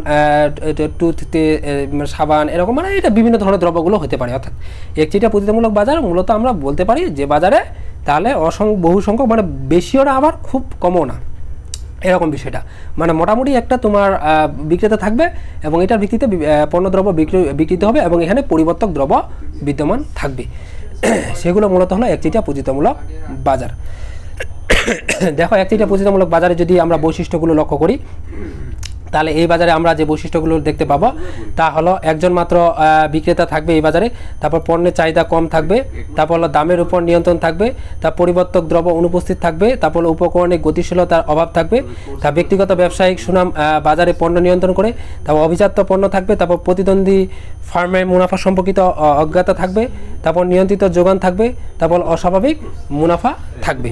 সাবান এরকম, মানে এটা বিভিন্ন ধরনের দ্রব্যগুলো হতে পারে। অর্থাৎ একচেটিয়া প্রতিযোগিতামূলক বাজার মূলত আমরা বলতে পারি যে বাজারে তাহলে বহু সংখ্যক, মানে বেশিও না আবার খুব কমও না, এরকম বিষয়টা। মানে মোটামুটি একটা তোমার বিক্রেতা থাকবে এবং এটার ভিত্তিতে পণ্যদ্রব্য বিক্রিত হবে এবং এখানে পরিবর্তক দ্রব্য বিদ্যমান থাকবে। সেগুলো মূলত হলো একচেটিয়া প্রতিযোগিতামূলক বাজার। দেখো একচেটিয়া প্রতিযোগিতামূলক বাজারে যদি আমরা বৈশিষ্ট্যগুলো লক্ষ্য করি তাহলে এই বাজারে আমরা যে বৈশিষ্ট্যগুলো দেখতে পাবো তা হলো একজন মাত্র বিক্রেতা থাকবে এই বাজারে, তারপর পণ্যের চাহিদা কম থাকবে, তারপর হলো দামের উপর নিয়ন্ত্রণ থাকবে, তার পরিবর্তক দ্রব্য অনুপস্থিত থাকবে, তারপর উপকরণে গতিশীলতার অভাব থাকবে, তার ব্যক্তিগত ব্যবসায়িক সুনাম বাজারে পণ্য নিয়ন্ত্রণ করে, তারপর অভিজাত্য পণ্য থাকবে, তারপর প্রতিদ্বন্দ্বী ফার্মের মুনাফা সম্পর্কিত অজ্ঞতা থাকবে, তারপর নিয়ন্ত্রিত যোগান থাকবে, তারপর অস্বাভাবিক মুনাফা থাকবে।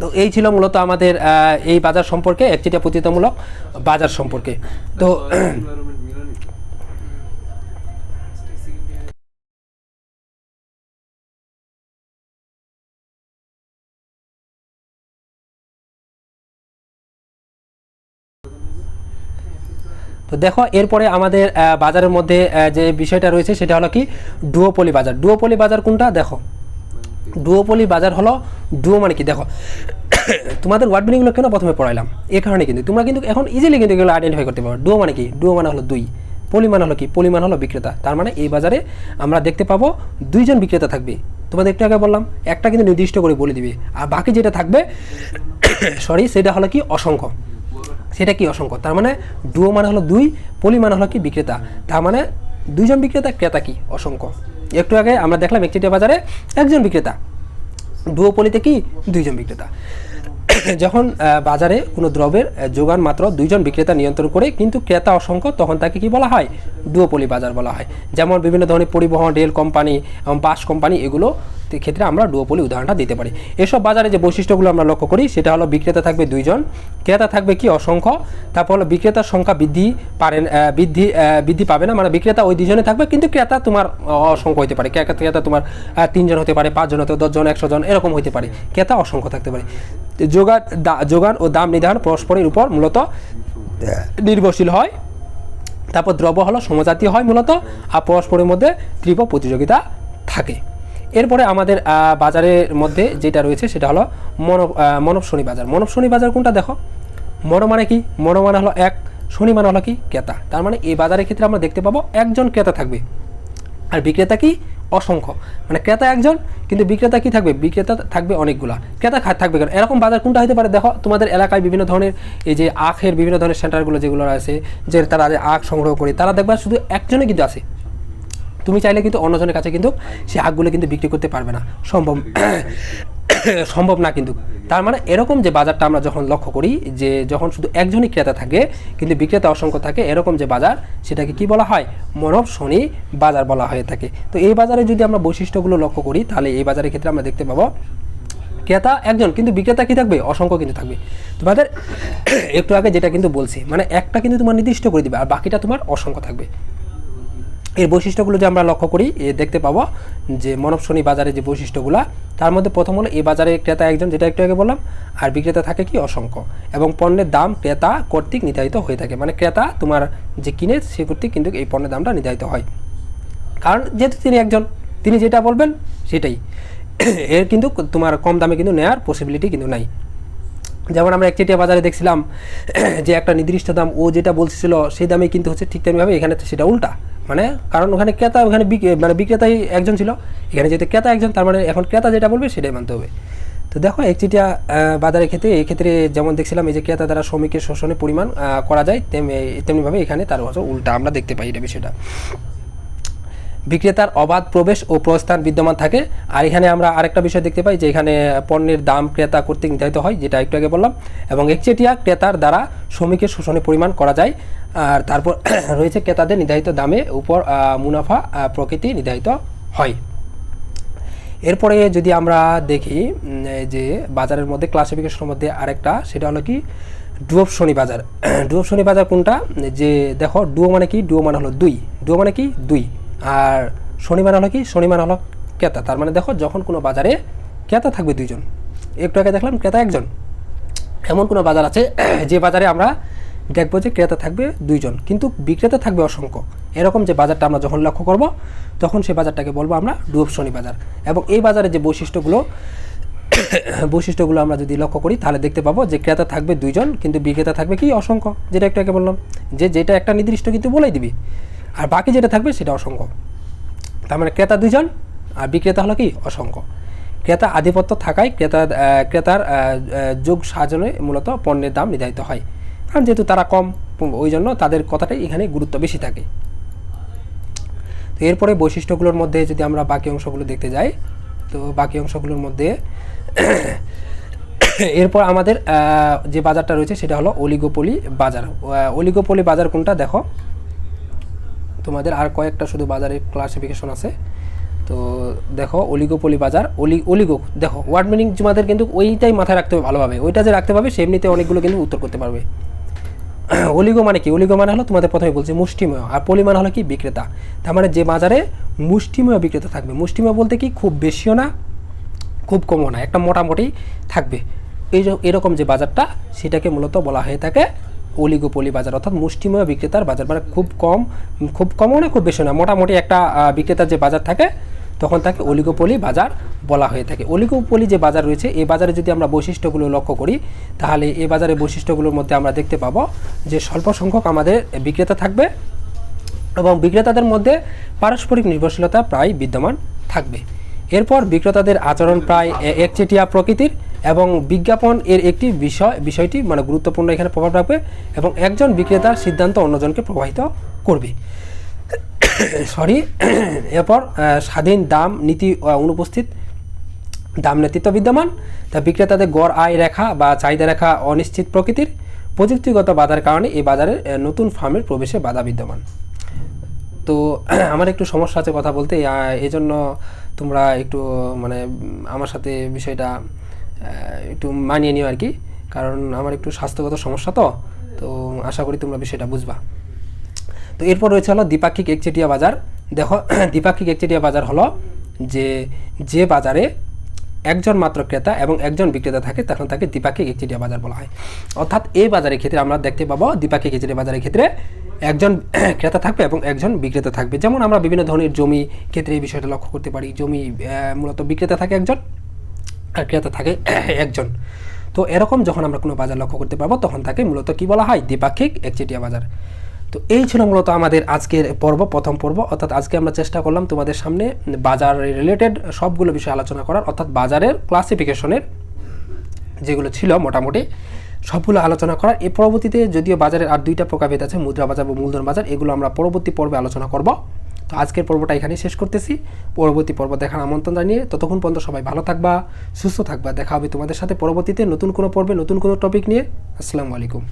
তো এই ছিল মূলত আমাদের এই বাজার সম্পর্কে একচেটিয়া প্রতিযোগিতামূলক বাজার সম্পর্কে। তো তো দেখো এরপরে আমাদের বাজারের মধ্যে যে বিষয়টা রয়েছে সেটা হলো কি ডুওপলি বাজার। ডুওপলি বাজার কোনটা দেখো, ডুওপলি বাজার হলো, ডুও মানে কি দেখো তোমাদের ওয়ার্ড মিনিংগুলো কেন প্রথমে পড়াইলাম এই কারণে, কিন্তু তোমরা কিন্তু এখন ইজিলি কিন্তু এগুলো আইডেন্টিফাই করতে পারো। ডুও মানে কি, ডুও মানে হলো দুই, পলি মানে হলো কি, পলি মানে হলো বিক্রেতা। তার মানে এই বাজারে আমরা দেখতে পাবো দুইজন বিক্রেতা থাকবে। তোমাদের একটু আগে বললাম একটা কিন্তু নির্দিষ্ট করে বলে দিবে, আর বাকি যেটা থাকবে সরি সেটা হলো কি অসংখ্য, সেটা কি অসংখ্য। তার মানে ডুও মানে হলো দুই, পলি মানে হলো কি বিক্রেতা, তার মানে দুইজন বিক্রেতা, ক্রেতা কি অসংখ্য। একটু আগে আমরা দেখলাম একচেটিয়া বাজারে একজন বিক্রেতা, ডুওপলিতে কি দুইজন বিক্রেতা। যখন বাজারে কোনো দ্রব্যের যোগান মাত্র দুইজন বিক্রেতা নিয়ন্ত্রণ করে কিন্তু ক্রেতা অসংখ্য, তখন তাকে কি বলা হয় ডুওপলি বাজার বলা হয়। যেমন বিভিন্ন ধরনের পরিবহন, রেল কোম্পানি এবং বাস কোম্পানি, এগুলো ক্ষেত্রে আমরা ডুওপলি উদাহরণটা দিতে পারি। এসব বাজারে যে বৈশিষ্ট্যগুলো আমরা লক্ষ্য করি সেটা হলো বিক্রেতা থাকবে দুইজন, ক্রেতা থাকবে কি অসংখ্য, তারপর হলো বিক্রেতার সংখ্যা বৃদ্ধি পাবে না, মানে বিক্রেতা ওই দুজনে থাকবে কিন্তু ক্রেতা তোমার অসংখ্য হতে পারে, ক্রেতা তোমার 3 জন হতে পারে, 5 জন হতে, 10 জন, 100 জন এরকম হতে পারে, ক্রেতা অসংখ্য থাকতে পারে। যোগান ও দাম নির্ধারণ পরস্পরের উপর মূলত নির্ভরশীল হয়। তারপর দ্রব্য হলো সমজাতীয় হয় মূলত, আর পরস্পরের মধ্যে তীব্র প্রতিযোগিতা থাকে। এরপরে আমাদের বাজারের মধ্যে যেটা রয়েছে সেটা হলো মনব শনি বাজার। মনব শনি বাজার কোনটা দেখো, মন মানে কি, মন মানে হলো এক, শনি মানে হলো কি ক্রেতা। তার মানে এই বাজারের ক্ষেত্রে আমরা দেখতে পাবো একজন ক্রেতা থাকবে আর বিক্রেতা কি অসংখ্য, মানে ক্রেতা একজন কিন্তু বিক্রেতা কি থাকবে, বিক্রেতা থাকবে অনেকগুলা, ক্রেতা থাকবে কেন। এরকম বাজার কোনটা হতে পারে দেখো, তোমাদের এলাকায় বিভিন্ন ধরনের এই যে আখের বিভিন্ন ধরনের সেন্টারগুলো যেগুলো আছে, যে তারা আখ সংগ্রহ করে, তারা দেখবা শুধু একজনে কিন্তু আছে, তুমি চাইলে কিন্তু অন্যজনের কাছে কিন্তু সেই আখগুলো কিন্তু বিক্রি করতে পারবে না, সম্ভব না কিন্তু। তার মানে এরকম যে বাজারটা আমরা যখন লক্ষ্য করি যে যখন শুধু একজনই ক্রেতা থাকে কিন্তু বিক্রেতা অসংখ্য থাকে, এরকম যে বাজার সেটাকে কি বলা হয় মনব শনি বাজার বলা হয়ে থাকে। তো এই বাজারে যদি আমরা বৈশিষ্ট্যগুলো লক্ষ্য করি তাহলে এই বাজারের ক্ষেত্রে আমরা দেখতে পাবো ক্রেতা একজন কিন্তু বিক্রেতা কি থাকবে অসংখ্য কিন্তু থাকবে। তোমাদের একটু আগে যেটা কিন্তু বলছি, মানে একটা কিন্তু তোমার নির্দিষ্ট করে দিবে আর বাকিটা তোমার অসংখ্য থাকবে। এর বৈশিষ্ট্যগুলো যে আমরা লক্ষ্য করি দেখতে পাবো যে মনব শনি বাজারে যে বৈশিষ্ট্যগুলো, তার মধ্যে প্রথম হলো এই বাজারে ক্রেতা একজন, যেটা একটু আগে বললাম, আর বিক্রেতা থাকে কি অসংখ্য, এবং পণ্যের দাম ক্রেতা কর্তৃক নির্ধারিত হয়ে থাকে, মানে ক্রেতা তোমার যে কিনে সে কর্তৃক কিন্তু এই পণ্যের দামটা নির্ধারিত হয়, কারণ যেহেতু তিনি একজন, তিনি যেটা বলবেন সেটাই, এর কিন্তু তোমার কম দামে কিন্তু নেওয়ার পসিবিলিটি কিন্তু নাই। যেমন আমরা একচেটিয়া বাজারে দেখছিলাম যে একটা নির্দিষ্ট দাম ও যেটা বলছিল সেই দামে কিন্তু হচ্ছে, ঠিক তেমনিভাবে এখানে সেটা উল্টা, মানে কারণ ওখানে ক্রেতা, ওখানে মানে বিক্রেতাই একজন ছিল, এখানে যেহেতু ক্রেতা একজন, তার মানে এখন ক্রেতা যেটা বলবে সেটাই মানতে হবে। তো দেখো একচেটিয়া বাজারের ক্ষেত্রে এই ক্ষেত্রে যেমন দেখছিলাম এই যে ক্রেতা দ্বারা শ্রমিকের শোষণের পরিমাণ করা যায়, তেমনিভাবে এখানে তার উল্টা আমরা দেখতে পাই এটা বিষয়টা। বিক্রেতার অবাধ প্রবেশ ও প্রস্থান বিদ্যমান থাকে। আর এখানে আমরা আরেকটা বিষয় দেখতে পাই যে এখানে পণ্যের দাম ক্রেতা কর্তৃক নির্ধারিত হয়, যেটা একটু আগে বললাম, এবং একচেটিয়া ক্রেতার দ্বারা শ্রমিকের শোষণের পরিমাণ করা যায়। আর তারপর রয়েছে ক্রেতাদের নির্ধারিত দামে উপর মুনাফা প্রকৃতি নির্ধারিত হয়। এরপরে যদি আমরা দেখি যে বাজারের মধ্যে ক্লাসিফিকেশনের মধ্যে আরেকটা, সেটা হলো কি ডুওপ শনি বাজার। ডুওপ শনি বাজার কোনটা, যে দেখো ডুও মানে কি, ডুও মানে হলো দুই, ডুও মানে কি দুই, আর শনি মানে হলো কি, শনি মানে হলো ক্রেতা। তার মানে দেখো যখন কোনো বাজারে ক্রেতা থাকবে দুইজন, একটু আগে দেখলাম ক্রেতা একজন, এমন কোনো বাজার আছে যে বাজারে আমরা দেখবো যে ক্রেতা থাকবে দুইজন কিন্তু বিক্রেতা থাকবে অসংখ্য, এরকম যে বাজারটা আমরা যখন লক্ষ্য করব তখন সেই বাজারটাকে বলবো আমরা ডুওপ শনি বাজার। এবং এই বাজারে যে বৈশিষ্ট্যগুলো আমরা যদি লক্ষ্য করি তাহলে দেখতে পাবো যে ক্রেতা থাকবে দুইজন কিন্তু বিক্রেতা থাকবে কি অসংখ্য, যেটা একটু আগে বললাম যে যেটা একটা নির্দিষ্ট কিন্তু বলেই দিবি, আর বাকি যেটা থাকবে সেটা অসংখ্য। তার মানে ক্রেতা দুইজন আর বিক্রেতা হলো কি অসংখ্য। ক্রেতা আধিপত্য থাকায় ক্রেতার যোগ সাজনে মূলত পণ্যের দাম নির্ধারিত হয়। কারণ যেহেতু তারা কম, ওই জন্য তাদের কথাটাই এখানে গুরুত্ব বেশি থাকে। তো এরপরে বৈশিষ্ট্যগুলোর মধ্যে যদি আমরা বাকি অংশগুলো দেখতে যাই, তো বাকি অংশগুলোর মধ্যে এরপর আমাদের যে বাজারটা রয়েছে সেটা হলো অলিগোপলি বাজার। অলিগোপলি বাজার কোনটা দেখো, তোমাদের আর কয়েকটা শুধু বাজারের ক্লাসিফিকেশন আছে। তো দেখো অলিগোপলি বাজার, অলিগো দেখো ওয়ার্ড মিনিং তোমাদের কিন্তু ওইটাই মাথায় রাখতে হবে ভালোভাবে, ওইটা যে রাখতে পারবে সে এমনিতে অনেকগুলো কিন্তু উত্তর করতে পারবে। অলিগো মানে কি? অলিগো মানে হলো তোমাদের প্রথমে বলছি মুষ্টিমেয়, আর পলি মানে হলো কি বিক্রেতা। তার মানে যে বাজারে মুষ্টিমেয় বিক্রেতা থাকবে, মুষ্টিমেয় বলতে কি খুব বেশিও না খুব কমও না, একটা মোটামুটি থাকবে, এরকম যে বাজারটা সেটাকে মূলত বলা হয়ে থাকে অলিগোপলি বাজার, অর্থাৎ মুষ্টিমেয় বিক্রেতার বাজার। মানে খুব কমও না খুব বেশি না, মোটামুটি একটা বিক্রেতার যে বাজার থাকে তখন তাকে অলিগোপলি বাজার বলা হয়ে থাকে। অলিগোপলি যে বাজার রয়েছে এই বাজারে যদি আমরা বৈশিষ্ট্যগুলো লক্ষ্য করি, তাহলে এই বাজারের বৈশিষ্ট্যগুলোর মধ্যে আমরা দেখতে পাবো যে স্বল্প সংখ্যক আমাদের বিক্রেতা থাকবে এবং বিক্রেতাদের মধ্যে পারস্পরিক নির্ভরশীলতা প্রায় বিদ্যমান থাকবে। এরপর বিক্রেতাদের আচরণ প্রায় একচেটিয়া প্রকৃতির এবং বিজ্ঞাপন এর একটি বিষয়টি মানে গুরুত্বপূর্ণ এখানে প্রভাব রাখবে এবং একজন বিক্রেতার সিদ্ধান্ত অন্যজনকে প্রভাবিত করবে। এরপর স্বাধীন দাম নীতি অনুপস্থিত, দাম নেতৃত্ব বিদ্যমান। তা বিক্রেতাদের গড় আয় রেখা বা চাহিদা রেখা অনিশ্চিত প্রকৃতির। প্রযুক্তিগত বাধার কারণে এই বাজারে নতুন ফার্মের প্রবেশে বাধা বিদ্যমান। তো আমার একটু সমস্যা আছে কথা বলতে, এই জন্য তোমরা একটু মানে আমার সাথে বিষয়টা একটু মানিয়ে নিও আর কি, কারণ আমার একটু স্বাস্থ্যগত সমস্যা, তো আশা করি তোমরা বিষয়টা বুঝবা। তো এরপর রয়েছে হলো দ্বিপাক্ষিক একচেটিয়া বাজার। দেখো দ্বিপাক্ষিক একচেটিয়া বাজার হলো যে বাজারে একজন মাত্র ক্রেতা এবং একজন বিক্রেতা থাকে তখন তাকে দ্বিপাক্ষিক একচেটিয়া বাজার বলা হয়। অর্থাৎ এই বাজারের ক্ষেত্রে আমরা দেখতে পাবো দ্বিপাক্ষিক একচেটিয়া বাজারের ক্ষেত্রে একজন ক্রেতা থাকবে এবং একজন বিক্রেতা থাকবে। যেমন আমরা বিভিন্ন ধরনের জমি ক্ষেত্রে এই বিষয়টা লক্ষ্য করতে পারি, জমি মূলত বিক্রেতা থাকে একজন আর ক্রেতা থাকে একজন। তো এরকম যখন আমরা কোনো বাজার লক্ষ্য করতে পারবো তখন তাকে মূলত কি বলা হয়? দ্বিপাক্ষিক একচেটিয়া বাজার। তো এই ছিল মূলত আমাদের আজকের প্রথম পর্ব। অর্থাৎ আজকে আমরা চেষ্টা করলাম তোমাদের সামনে বাজার রিলেটেড সবগুলো বিষয় আলোচনা করার, অর্থাৎ বাজারের ক্লাসিফিকেশনের যেগুলো ছিল মোটামুটি সবগুলো আলোচনা করার। এর পরবর্তীতে যদিও বাজারের আর দুইটা প্রকারভেদ আছে, মুদ্রা বাজার বা মূলধন বাজার, এগুলো আমরা পরবর্তী পর্বে আলোচনা করব। তো আজকের পর্বটা এখানেই শেষ করতেছি, পরবর্তী পর্ব দেখার আমন্ত্রণ জানিয়ে ততক্ষণ পর্যন্ত সবাই ভালো থাকবা, সুস্থ থাকবা। দেখা হবে তোমাদের সাথে পরবর্তীতে নতুন কোনো পর্বে নতুন কোনো টপিক নিয়ে। আসসালামু আলাইকুম।